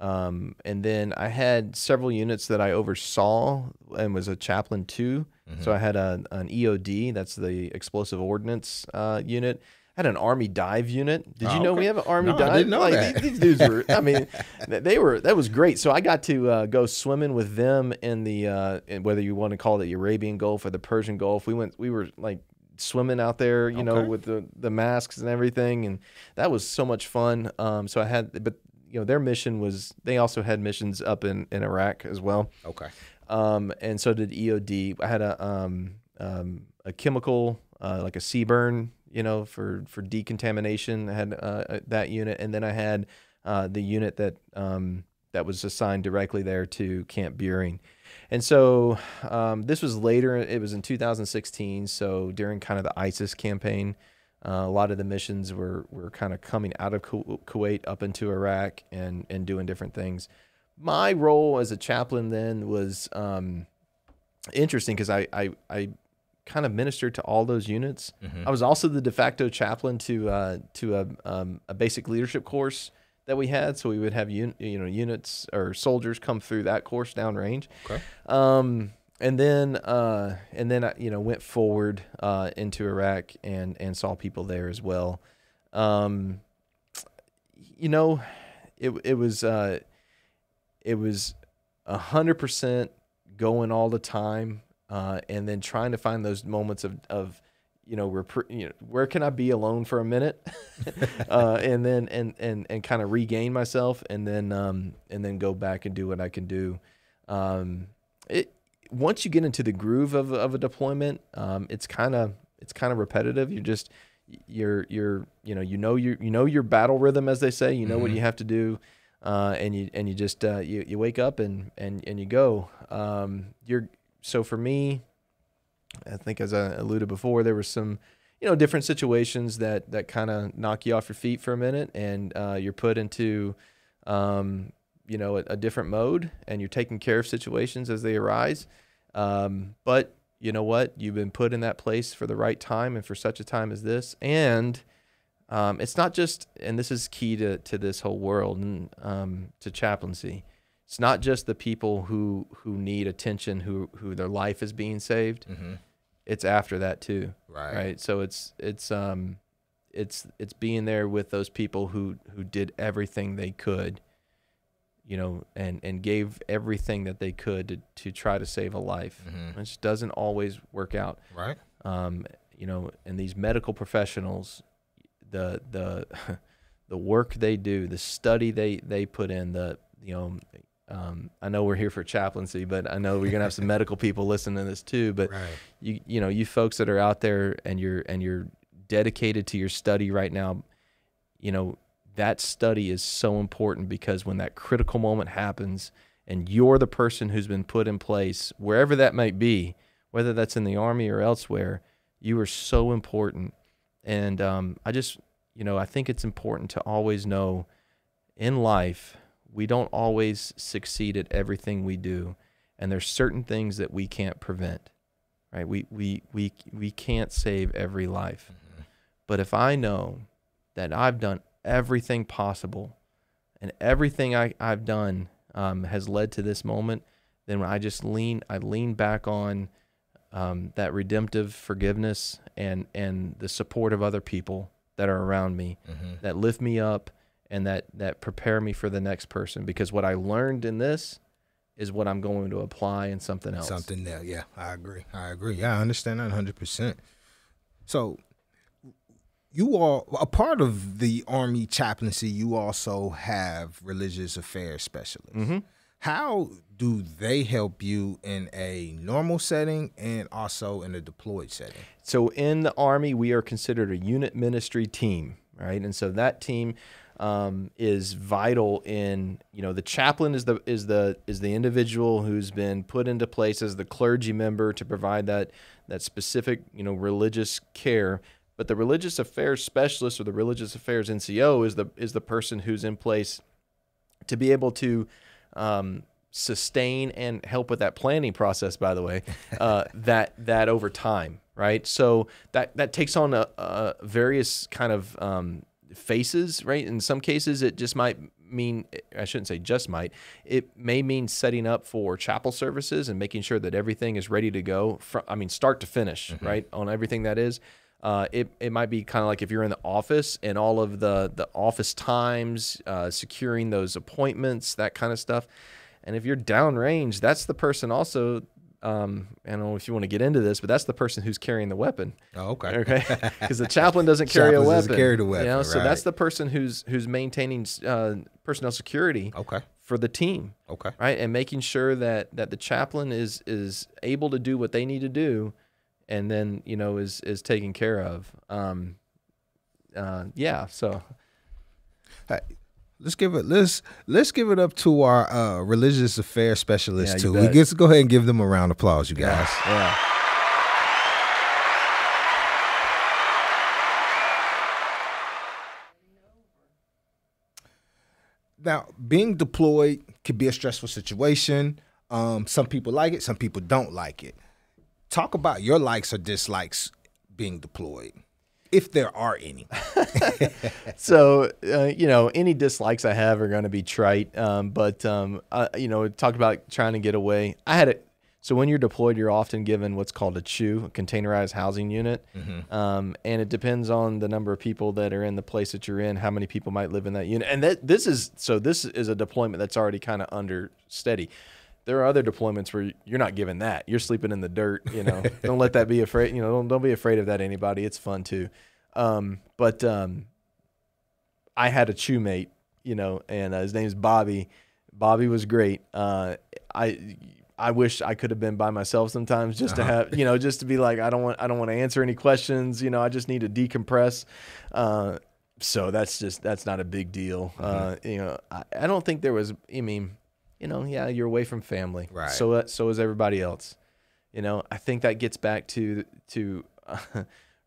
And then I had several units that I oversaw and was a chaplain to. Mm-hmm. So I had an EOD, that's the explosive ordnance unit. I had an Army dive unit. Did you know we have an Army dive? I didn't know that. These dudes were, that was great. So I got to go swimming with them in the, whether you want to call it the Arabian Gulf or the Persian Gulf. We were like swimming out there, you know, with the masks and everything, and that was so much fun. So I had, but you know, their mission was, they also had missions up in Iraq as well. Okay. And so did EOD. I had a chemical, like a CBurn, you know, for decontamination. I had that unit, and then I had the unit that was assigned directly there to Camp Buring. And so this was later. It was in 2016. So during kind of the ISIS campaign, a lot of the missions were kind of coming out of Kuwait up into Iraq and doing different things. My role as a chaplain then was interesting because I kind of ministered to all those units. I was also the de facto chaplain to a basic leadership course that we had, so we would have units or soldiers come through that course downrange. Okay. And then I, you know, went forward into Iraq and saw people there as well. You know, it was 100% going all the time, and then trying to find those moments of you know, where can I be alone for a minute, and then kind of regain myself, and then go back and do what I can do. Once you get into the groove of a deployment, it's kind of repetitive. You know your battle rhythm, as they say. You know what you have to do, and you just you wake up and you go. So for me, I think, as I alluded before, there were some, you know, different situations that kind of knock you off your feet for a minute, and you're put into, you know, a different mode, and you're taking care of situations as they arise. But you know what? You've been put in that place for the right time and for such a time as this. And it's not just, and this is key to this whole world and to chaplaincy. It's not just the people who need attention, who their life is being saved. It's after that too, right? So it's being there with those people who did everything they could, you know, and gave everything that they could to try to save a life, which doesn't always work out, right? You know, and these medical professionals, the work they do, the study they put in, I know we're here for chaplaincy, but I know we're gonna have some medical people listening to this too. But you know, you folks that are out there and you're dedicated to your study right now, you know, that study is so important, because when that critical moment happens and you're the person who's been put in place, wherever that might be, whether that's in the Army or elsewhere, you are so important. And I think it's important to always know in life, we don't always succeed at everything we do, and there's certain things that we can't prevent, right? We can't save every life. But if I know that I've done everything possible and everything I've done has led to this moment, then I lean back on that redemptive forgiveness and the support of other people that are around me, that lift me up, and that prepare me for the next person, because what I learned in this is what I'm going to apply in something else. Something there, yeah, I agree. Yeah, I understand that 100%. So you are a part of the Army chaplaincy. You also have religious affairs specialists. How do they help you in a normal setting and also in a deployed setting? So in the Army, we are considered a unit ministry team, right? And so that team is vital in, you know, the chaplain is the individual who's been put into place as the clergy member to provide that specific, you know, religious care. But the religious affairs specialist, or the religious affairs NCO, is the person who's in place to be able to sustain and help with that planning process, by the way, that over time, right? So that takes on a various kind of faces, right? In some cases, it just might mean, I shouldn't say just might, it may mean setting up for chapel services and making sure that everything is ready to go, start to finish, right, on everything that is. It might be kind of like if you're in the office and all of the office times, securing those appointments, that kind of stuff. And if you're downrange, that's the person also I don't know if you want to get into this, but that's the person who's carrying the weapon. Oh, okay. Okay. Because the chaplain doesn't carry a weapon. Doesn't carry the weapon. You know? So right. that's the person who's maintaining personnel security. Okay. For the team. Okay. Right, and making sure that the chaplain is able to do what they need to do, and then is taken care of. Yeah. So. Hey, let's give it up to our religious affairs specialist too. Let's go ahead and give them a round of applause, you guys. Yeah. Now, being deployed can be a stressful situation. Some people like it, some people don't like it. Talk about your likes or dislikes being deployed, if there are any. So, any dislikes I have are going to be trite. But talk about trying to get away. So when you're deployed, you're often given what's called a CHU, a containerized housing unit. And it depends on the number of people that are in the place that you're in, how many people might live in that unit. And this is a deployment that's already kind of under-steady. There are other deployments where you're not given that. You're sleeping in the dirt, Don't let that be afraid, don't be afraid of that, anybody. It's fun too. But I had a CHU mate, and his name's Bobby. Bobby was great. I wish I could have been by myself sometimes just to have, just to be like, I don't want to answer any questions. I just need to decompress. So that's not a big deal. I don't think there was, you're away from family. Right. So is everybody else. I think that gets back to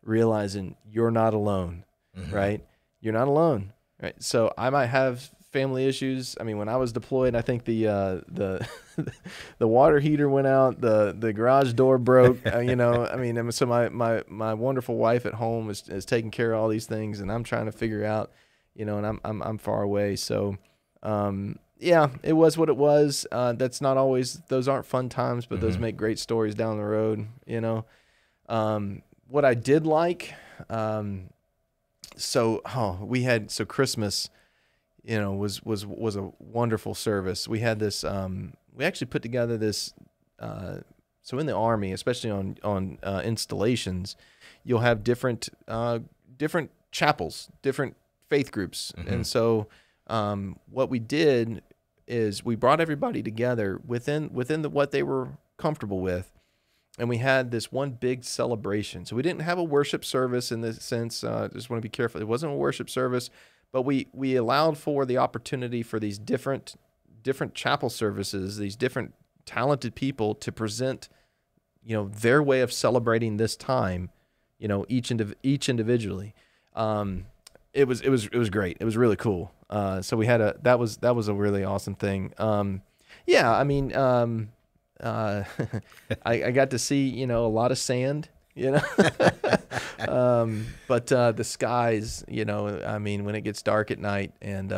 realizing you're not alone, right? You're not alone, right? So I might have family issues. I mean, when I was deployed, I think the water heater went out, the garage door broke. So my wonderful wife at home is taking care of all these things, and I'm trying to figure out, and I'm far away. So, it was what it was. That's not always; those aren't fun times, but those make great stories down the road. What I did like, Christmas. Was a wonderful service. We had this. We actually put together this. So in the Army, especially on installations, you'll have different chapels, different faith groups, and so what we did is we brought everybody together within what they were comfortable with, and we had this one big celebration. So we didn't have a worship service in this sense. Just want to be careful. It wasn't a worship service. But we allowed for the opportunity for these different chapel services, these different talented people to present, their way of celebrating this time, each individually. It was great. It was really cool. So we had that was a really awesome thing. I got to see a lot of sand. But the skies, when it gets dark at night and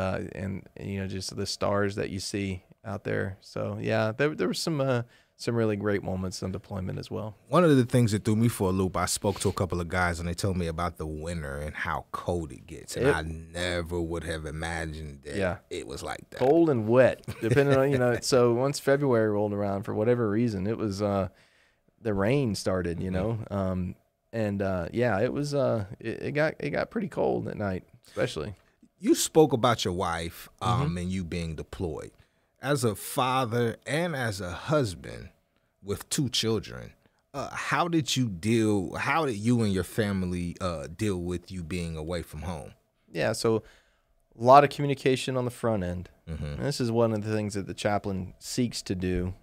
just the stars that you see out there. So yeah, there were some really great moments on deployment as well. One of the things that threw me for a loop, I spoke to a couple of guys and they told me about the winter and how cold it gets. And I never would have imagined that it was like that. Cold and wet, depending on, so once February rolled around, for whatever reason, it was, the rain started, it was it got pretty cold at night, especially. You spoke about your wife and you being deployed. As a father and as a husband with 2 children, how did you and your family deal with you being away from home? Yeah, so a lot of communication on the front end. And this is one of the things that the chaplain seeks to do,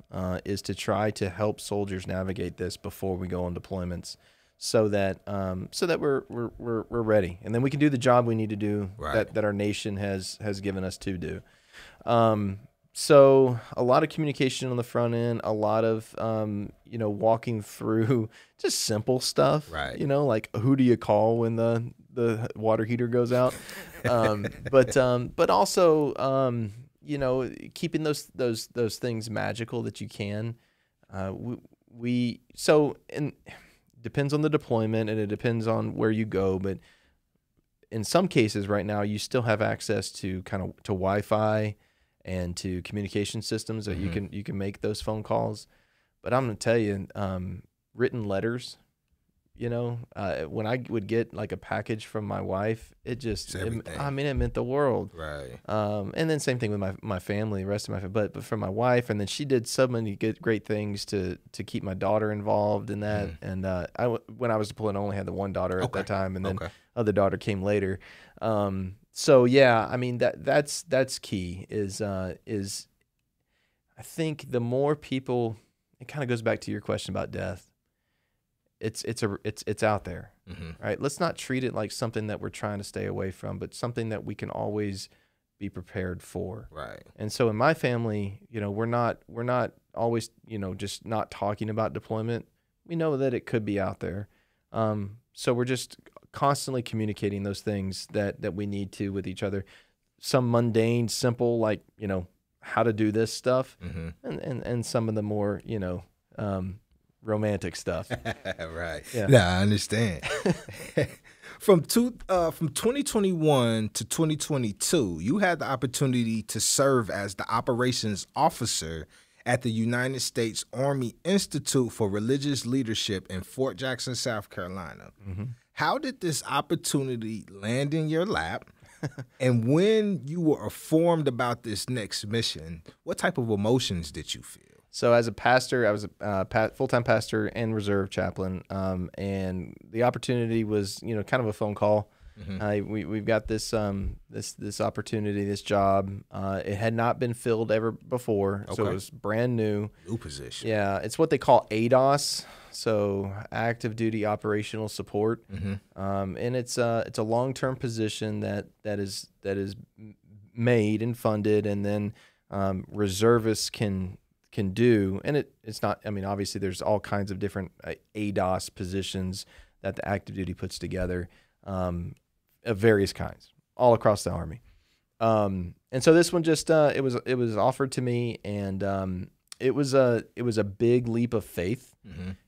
is to try to help soldiers navigate this before we go on deployments, so that we're ready, and then we can do the job we need to do that our nation has given us to do. So a lot of communication on the front end, a lot of walking through just simple stuff. Right. Like who do you call when the water heater goes out? But also keeping those things magical that you can. And depends on the deployment and it depends on where you go, but in some cases right now you still have access to to Wi-Fi and to communication systems that you can make those phone calls. But I'm going to tell you, written letters, when I would get like a package from my wife, it meant the world. Right. And then same thing with my family, the rest of my family, but from my wife. And then she did so many great things to keep my daughter involved in that. And when I was deployed, I only had the one daughter at that time, and then other daughter came later. So yeah, I mean that's key. Is I think the more people, it kind of goes back to your question about death. It's out there, right? Let's not treat it like something that we're trying to stay away from, but something that we can always be prepared for. Right. And so in my family, we're not always, just not talking about deployment. We know that it could be out there. So we're just constantly communicating those things that we need to with each other. Some mundane, simple, like, how to do this stuff, and some of the more, romantic stuff. Right. Yeah. I understand. From 2021 to 2022, you had the opportunity to serve as the operations officer at the United States Army Institute for Religious Leadership in Fort Jackson, South Carolina. How did this opportunity land in your lap? And when you were informed about this next mission, what type of emotions did you feel? So as a pastor, I was a full-time pastor and reserve chaplain, and the opportunity was, kind of a phone call. We've got this this opportunity, this job. It had not been filled ever before, so it was brand new. New position. Yeah, it's what they call ADOS, so active duty operational support, and it's a long-term position that is made and funded, and then reservists can do, and it's not, obviously there's all kinds of different ADOS positions that the active duty puts together, of various kinds, all across the Army. And so this one just, it was offered to me, and it was a big leap of faith,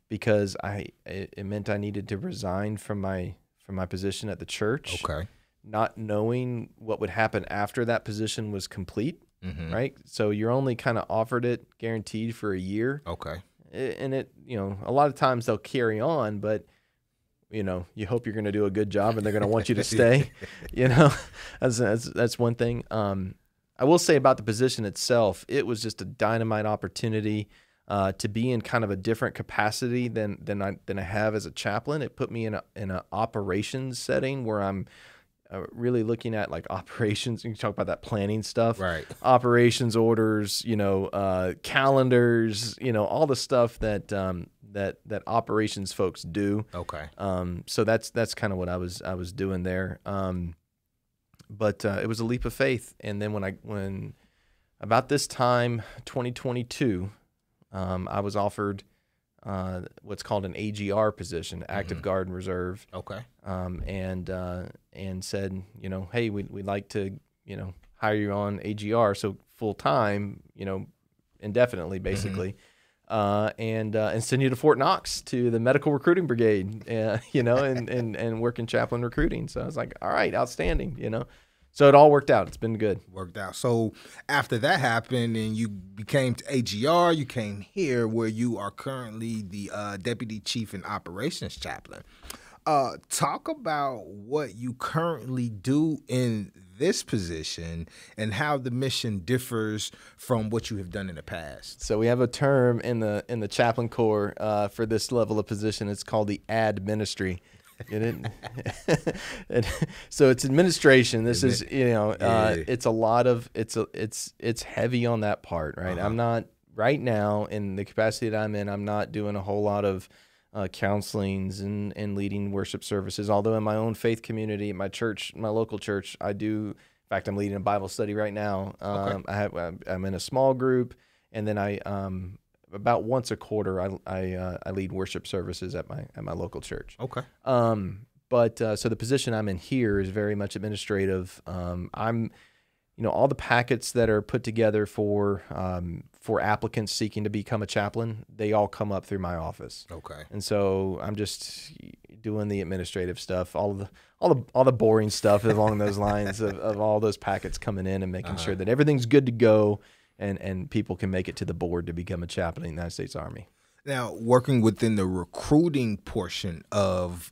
because it meant I needed to resign from my position at the church, not knowing what would happen after that position was complete. Right. So you're only kind of offered it guaranteed for a year. And it, a lot of times they'll carry on, but you hope you're going to do a good job and they're going to want you to stay, that's one thing. I will say about the position itself, it was just a dynamite opportunity, to be in kind of a different capacity than I have as a chaplain. It put me in an operations setting where I'm really looking at like operations. You can talk about that planning stuff, right? Operations orders, calendars, all the stuff that operations folks do. So that's kind of what I was doing there. But it was a leap of faith. And then when about this time, 2022, I was offered what's called an AGR position, Active Guard and Reserve. And said, hey, we'd like to, hire you on AGR, so full time, indefinitely, basically, and send you to Fort Knox to the Medical Recruiting Brigade, and work in chaplain recruiting. So I was like, all right, outstanding, So it all worked out. It's been good. Worked out. So after that happened and you became to AGR, you came here where you are currently the Deputy Chief and Operations Chaplain. Talk about what you currently do in this position and how the mission differs from what you have done in the past. So we have a term in the chaplain corps for this level of position. It's called the AMEDD ministry. So it's administration. This is, it's a lot of, it's heavy on that part, right? I'm not right now in the capacity that I'm in. I'm not doing a whole lot of counselings and leading worship services. Although in my own faith community, my church, my local church, I do. In fact, I'm leading a Bible study right now. I'm in a small group, and then I about once a quarter I lead worship services at my local church. But so the position I'm in here is very much administrative. I'm all the packets that are put together for applicants seeking to become a chaplain, they all come up through my office. And so I'm just doing the administrative stuff, all the boring stuff along those lines of all those packets coming in and making sure that everything's good to go and people can make it to the board to become a chaplain in the United States Army. Now, working within the recruiting portion of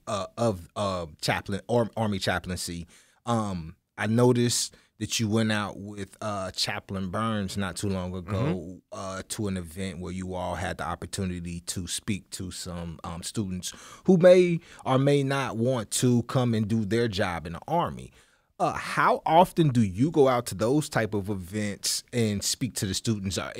chaplain or Army chaplaincy, I noticed that you went out with Chaplain Burns not too long ago to an event where you all had the opportunity to speak to some students who may or may not want to come and do their job in the Army. How often do you go out to those type of events and speak to the students? Not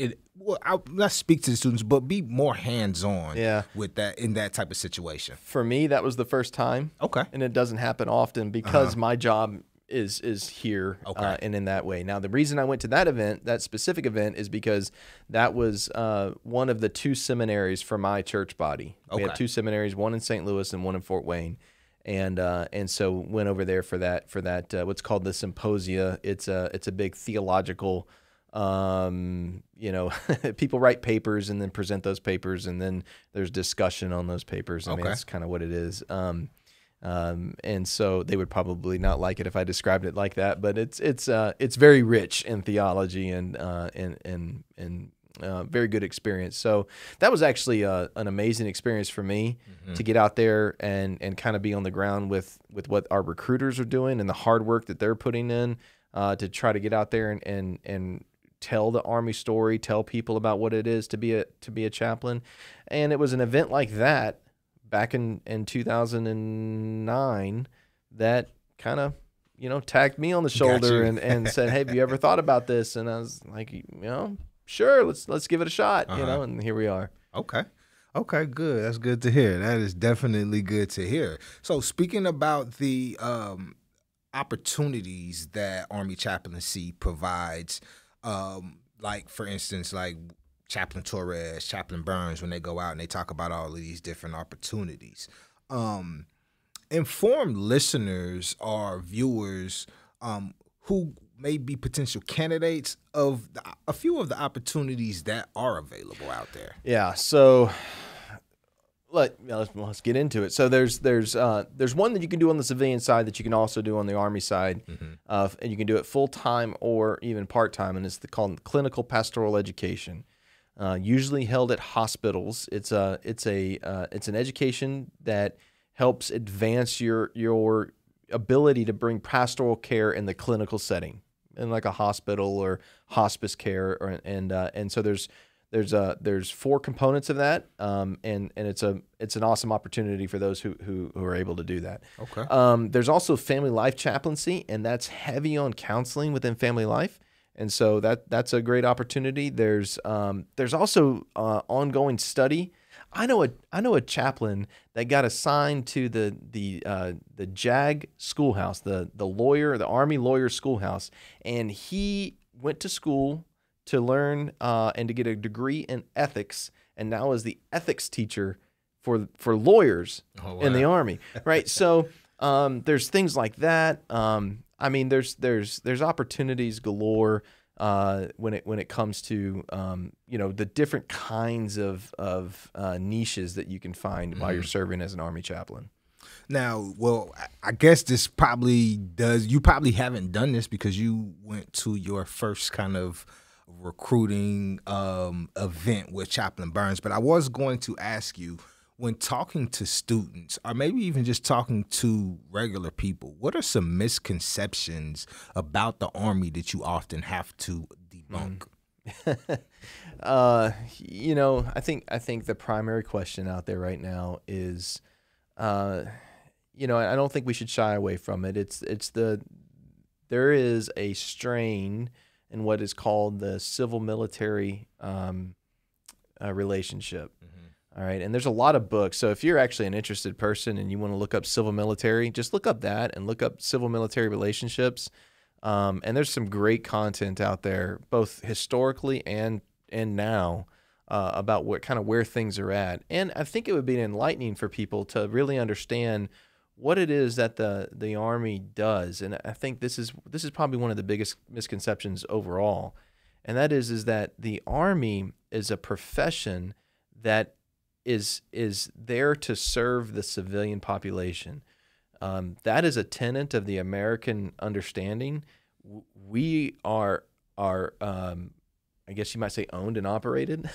speak to the students, but be more hands-on with that in that type of situation. For me, that was the first time. Okay. And it doesn't happen often because my job is here and in that way. Now, the reason I went to that event, that specific event, is because that was one of the two seminaries for my church body. We had two seminaries, one in St. Louis and one in Fort Wayne. And so went over there for that what's called the symposia. It's a big theological, people write papers and then present those papers, and then there's discussion on those papers. I mean, that's kind of what it is. And so they would probably not like it if I described it like that, but it's very rich in theology and very good experience. So that was actually an amazing experience for me to get out there and kind of be on the ground with what our recruiters are doing and the hard work that they're putting in to try to get out there and tell the Army story, tell people about what it is to be a chaplain. And it was an event like that back in 2009 that kind of, tagged me on the shoulder and said, "Hey, have you ever thought about this?" And I was like, sure, let's give it a shot, and here we are. Okay, good. That's good to hear. That is definitely good to hear. So speaking about the opportunities that Army chaplaincy provides, like for instance, like Chaplain Torres, Chaplain Burns, when they go out and they talk about all of these different opportunities. Inform listeners or viewers who may be potential candidates of a few of the opportunities that are available out there. Yeah, so let's get into it. So there's one that you can do on the civilian side that you can also do on the Army side, and you can do it full-time or even part-time, and it's called clinical pastoral education. Usually held at hospitals. It's an education that helps advance your ability to bring pastoral care in the clinical setting, in like a hospital or hospice care, and so there's 4 components of that, and it's an awesome opportunity for those who are able to do that. Okay. There's also family life chaplaincy, and that's heavy on counseling within family life. And so that's a great opportunity. There's also ongoing study. I know a chaplain that got assigned to the JAG schoolhouse, the Army lawyer schoolhouse, and he went to school to learn and to get a degree in ethics, and now is the ethics teacher for lawyers in the Army, right? So there's things like that. I mean, there's opportunities galore when it comes to the different kinds of niches that you can find while you're serving as an Army chaplain. Now, well, I guess this probably does. You probably haven't done this because you went to your first kind of recruiting event with Chaplain Burns, but I was going to ask you, when talking to students, or maybe even just talking to regular people, what are some misconceptions about the Army that you often have to debunk? I think the primary question out there right now is, I don't think we should shy away from it. There is a strain in what is called the civil-military relationship. All right, and there's a lot of books. So if you're actually an interested person and you want to look up civil military, just look up that and look up civil military relationships. And there's some great content out there, both historically and now, about where things are at. And I think it would be enlightening for people to really understand what it is that the Army does. And I think this is probably one of the biggest misconceptions overall, and that is that the Army is a profession that is there to serve the civilian population. That is a tenet of the American understanding. We are I I guess you might say owned and operated.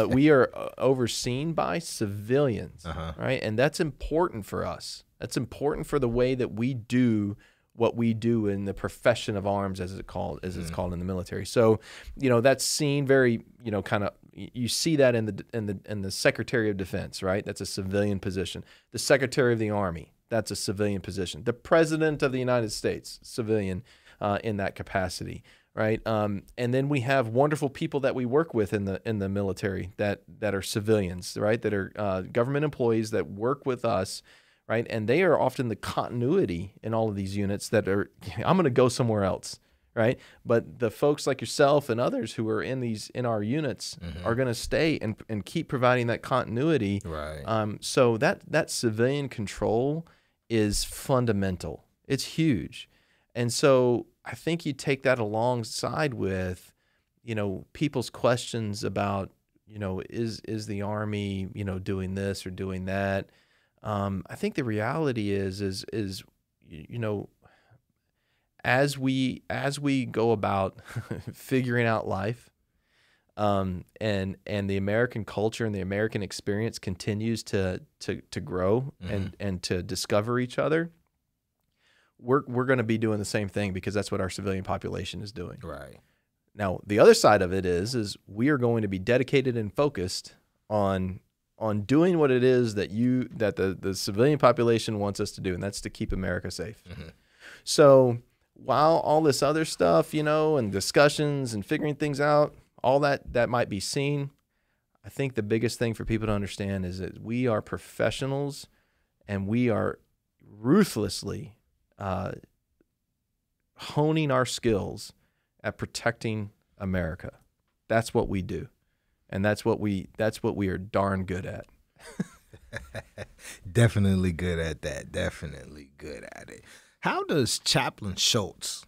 We are overseen by civilians, right? And that's important for us. That's important for the way that we do what we do in the profession of arms, as it's called in the military. So, that's seen very, kind of, you see that in the Secretary of Defense, right? That's a civilian position. The Secretary of the Army, that's a civilian position. The President of the United States, civilian in that capacity, right? And then we have wonderful people that we work with in the military that are civilians, right? That are government employees that work with us, right? And they are often the continuity in all of these units that are, I'm going to go somewhere else, right? But the folks like yourself and others who are in our units are going to stay and keep providing that continuity. Right. So that civilian control is fundamental. It's huge. And so I think you take that alongside with, people's questions about, is the Army, doing this or doing that? I think the reality is as we go about figuring out life, and the American culture and the American experience continues to grow and to discover each other, we're going to be doing the same thing because that's what our civilian population is doing. Right. Now, the other side of it is we are going to be dedicated and focused on doing what it is that the civilian population wants us to do, and that's to keep America safe. So while all this other stuff, and discussions and figuring things out, all that might be seen, I think the biggest thing for people to understand is that we are professionals and we are ruthlessly honing our skills at protecting America. That's what we do. And that's what we are darn good at. Definitely good at that. Definitely good at it. How does Chaplain Schultz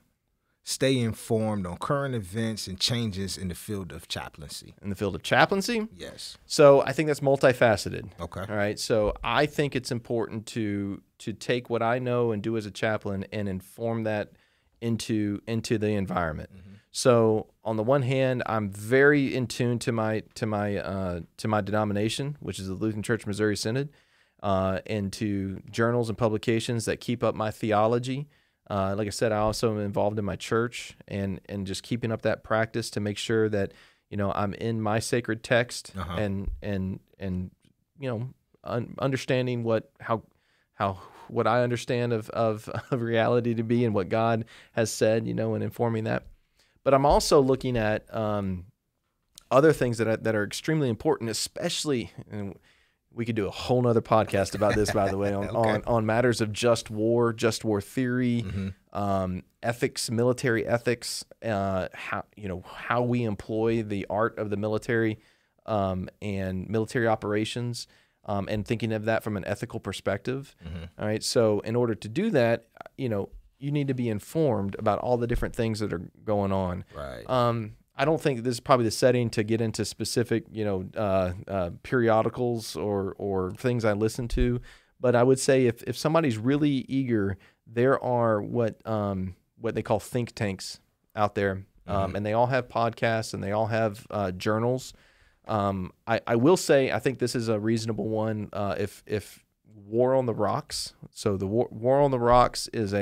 stay informed on current events and changes in the field of chaplaincy? In the field of chaplaincy? Yes. So I think that's multifaceted. Okay. All right. So I think it's important to take what I know and do as a chaplain and inform that into the environment. So on the one hand, I'm very in tune to my denomination, which is the Lutheran Church Missouri Synod, and to journals and publications that keep up my theology. Like I said, I also am involved in my church and just keeping up that practice to make sure that I'm in my sacred text and understanding what I understand of reality to be and what God has said, and informing that. But I'm also looking at other things that are extremely important, especially, and we could do a whole nother podcast about this, by the way, on matters of just war theory, ethics, military ethics, how we employ the art of the military and military operations, and thinking of that from an ethical perspective. All right. So in order to do that, you need to be informed about all the different things that are going on. Right. I don't think this is probably the setting to get into specific, periodicals or things I listen to. But I would say if somebody's really eager, there are what they call think tanks out there, and they all have podcasts and they all have journals. I will say I think this is a reasonable one. If War on the Rocks. So the War on the Rocks is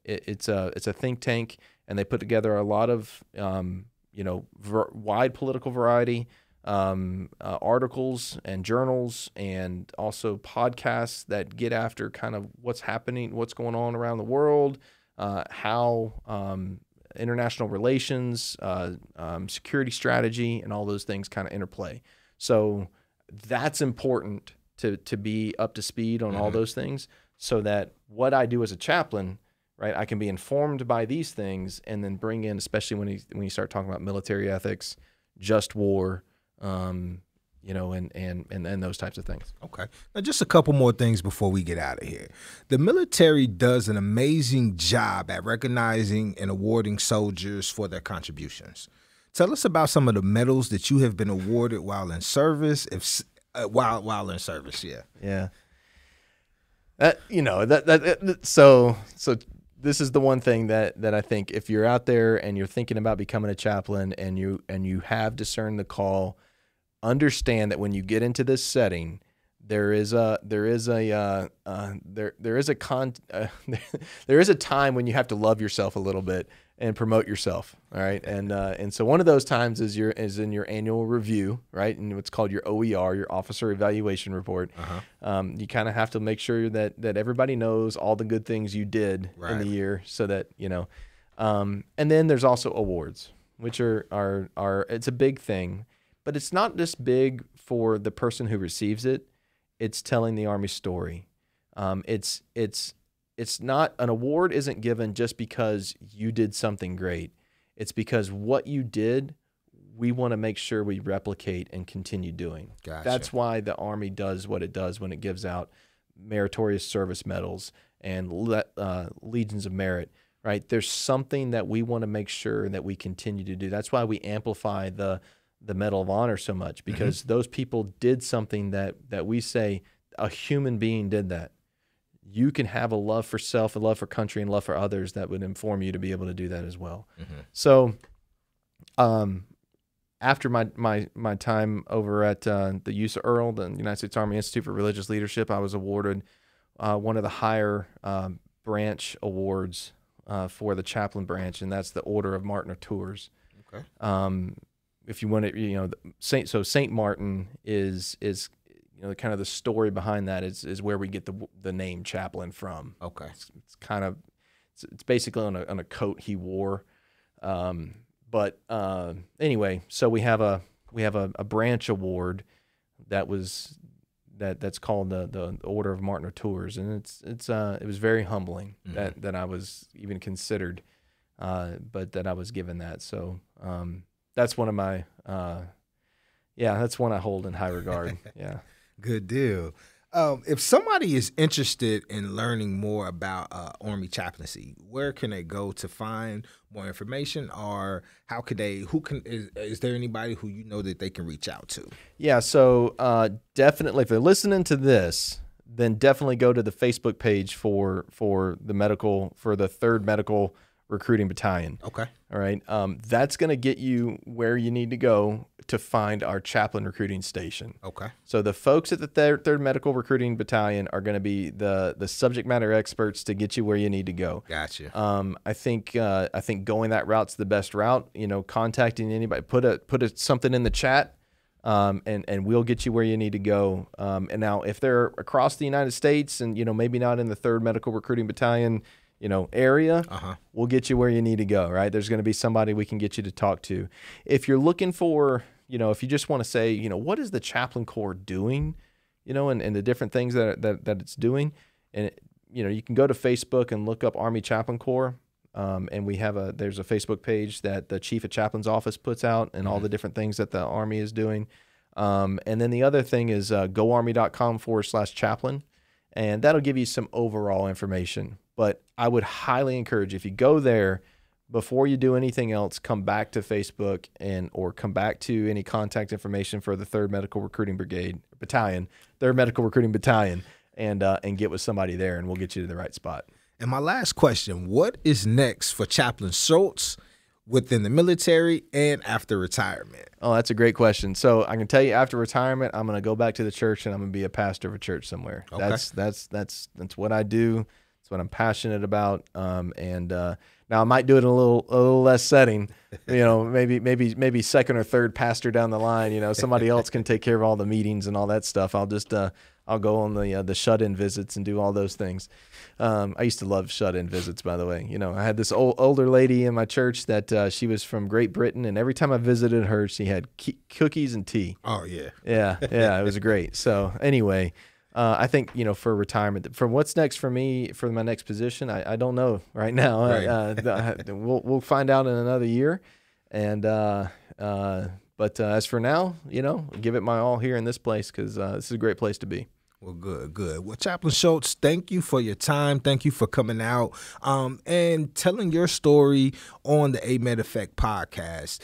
it's a think tank, and they put together a lot of wide political variety, articles and journals, and also podcasts that get after kind of what's happening, what's going on around the world, how international relations, security strategy, and all those things kind of interplay. So that's important to be up to speed on all those things, so that what I do as a chaplain, right, I can be informed by these things and then bring in, especially when you start talking about military ethics, just war, and those types of things. Okay. Now, just a couple more things before we get out of here. The military does an amazing job at recognizing and awarding soldiers for their contributions. Tell us about some of the medals that you have been awarded while in service. While in service, yeah. So this is the one thing that I think if you're out there and you're thinking about becoming a chaplain and you have discerned the call, understand that when you get into this setting, there is a time when you have to love yourself a little bit and promote yourself. All right. And so one of those times is in your annual review, right? And what's called your OER, your Officer Evaluation Report. You kind of have to make sure that everybody knows all the good things you did in the year, so that, and then there's also awards, which are it's a big thing, but it's not just big for the person who receives it. It's telling the Army story. It's not, an award isn't given just because you did something great. It's because what you did, we want to make sure we replicate and continue doing. Gotcha. That's why the Army does what it does when it gives out meritorious service medals and legions of merit, right? There's something that we want to make sure that we continue to do. That's why we amplify the Medal of Honor so much, because those people did something that we say a human being did that. You can have a love for self, a love for country, and love for others that would inform you to be able to do that as well. So after my time over at the USA Earl, the United States Army Institute for Religious Leadership, I was awarded one of the higher branch awards for the chaplain branch, and that's the Order of Martin or Tours. Okay. If you want to, St. Martin is kind of the story behind that is where we get the name chaplain from. Okay. It's basically on a coat he wore. But anyway, so we have a branch award that's called the Order of Martin or Tours, and it was very humbling that I was even considered, but that I was given that. So that's one of my that's one I hold in high regard. Yeah. Good deal. If somebody is interested in learning more about Army chaplaincy, where can they go to find more information, or how could they? Is there anybody who that they can reach out to? Yeah. So definitely, if they're listening to this, then definitely go to the Facebook page for the 3rd Medical Recruiting Battalion. Okay. All right. That's going to get you where you need to go to find our chaplain recruiting station. Okay. So the folks at the 3rd Medical Recruiting Battalion are going to be the subject matter experts to get you where you need to go. Gotcha. I think going that route's the best route. Contacting anybody, put something in the chat, and we'll get you where you need to go. And now, if they're across the United States and maybe not in the 3rd Medical Recruiting Battalion area, we'll get you where you need to go, right? There's going to be somebody we can get you to talk to. If you're looking for, if you just want to say, what is the Chaplain Corps doing, and the different things that it's doing, and you can go to Facebook and look up Army Chaplain Corps, and there's a Facebook page that the Chief of Chaplain's office puts out, and all the different things that the Army is doing. And then the other thing is goarmy.com/chaplain, and that'll give you some overall information. But I would highly encourage, if you go there, before you do anything else, come back to Facebook or come back to any contact information for the 3rd Medical Recruiting Battalion, 3rd Medical Recruiting Battalion, and get with somebody there, and we'll get you to the right spot. And my last question, what is next for Chaplain Schultz within the military and after retirement? Oh, that's a great question. So I can tell you, after retirement, I'm going to go back to the church, and I'm going to be a pastor of a church somewhere. Okay. That's what I do. It's what I'm passionate about. Now I might do it in a little less setting, maybe 2nd or 3rd pastor down the line. Somebody else can take care of all the meetings and all that stuff. I'll just I'll go on the shut-in visits and do all those things. I used to love shut-in visits, by the way. I had this older lady in my church that she was from Great Britain, and every time I visited her, she had cookies and tea. Oh yeah, yeah, it was great. So anyway. I think, for retirement, for what's next for me, for my next position, I don't know right now. Right. We'll find out in another year. But as for now, give it my all here in this place, because this is a great place to be. Well, good. Well, Chaplain Schultz, thank you for your time. Thank you for coming out and telling your story on the AMEDD Effect Podcast.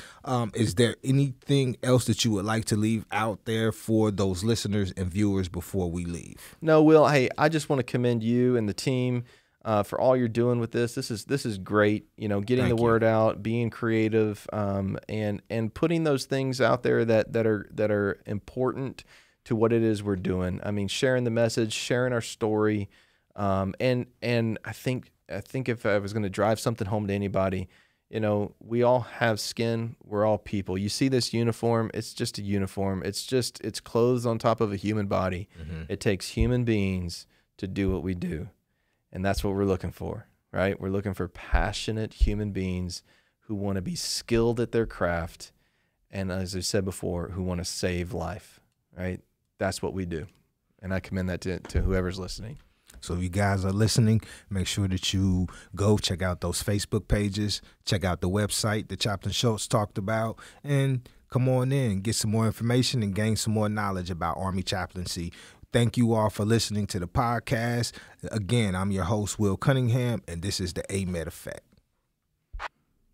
Is there anything else that you would like to leave out there for those listeners and viewers before we leave? No, Will. Hey, I just want to commend you and the team for all you're doing with this. This is great. You know, getting Thank the you. word out, being creative, and putting those things out there that are important to what it is we're doing. I mean, sharing the message, sharing our story, and I think if I was going to drive something home to anybody, you know, we all have skin. We're all people. You see this uniform, it's just a uniform. It's clothes on top of a human body. Mm-hmm. It takes human beings to do what we do. And that's what we're looking for, right? We're looking for passionate human beings who want to be skilled at their craft. And as I said before, who want to save life, right? That's what we do. And I commend that to whoever's listening. So if you guys are listening, make sure that you go check out those Facebook pages, check out the website that Chaplain Schultz talked about, and come on in, get some more information and gain some more knowledge about Army chaplaincy. Thank you all for listening to the podcast. Again, I'm your host, Will Cunningham, and this is the AMEDD Effect.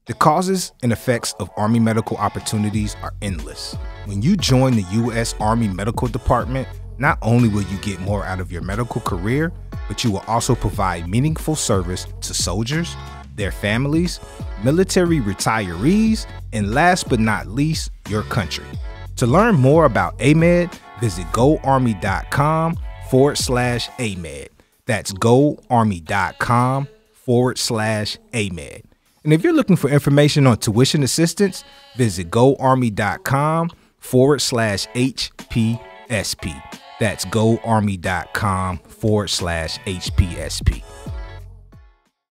The causes and effects of Army medical opportunities are endless. When you join the U.S. Army Medical Department, not only will you get more out of your medical career, but you will also provide meaningful service to soldiers, their families, military retirees, and last but not least, your country. To learn more about AMEDD, visit goarmy.com/AMEDD. That's goarmy.com/AMEDD. And if you're looking for information on tuition assistance, visit goarmy.com/HPSP. That's goarmy.com/HPSP.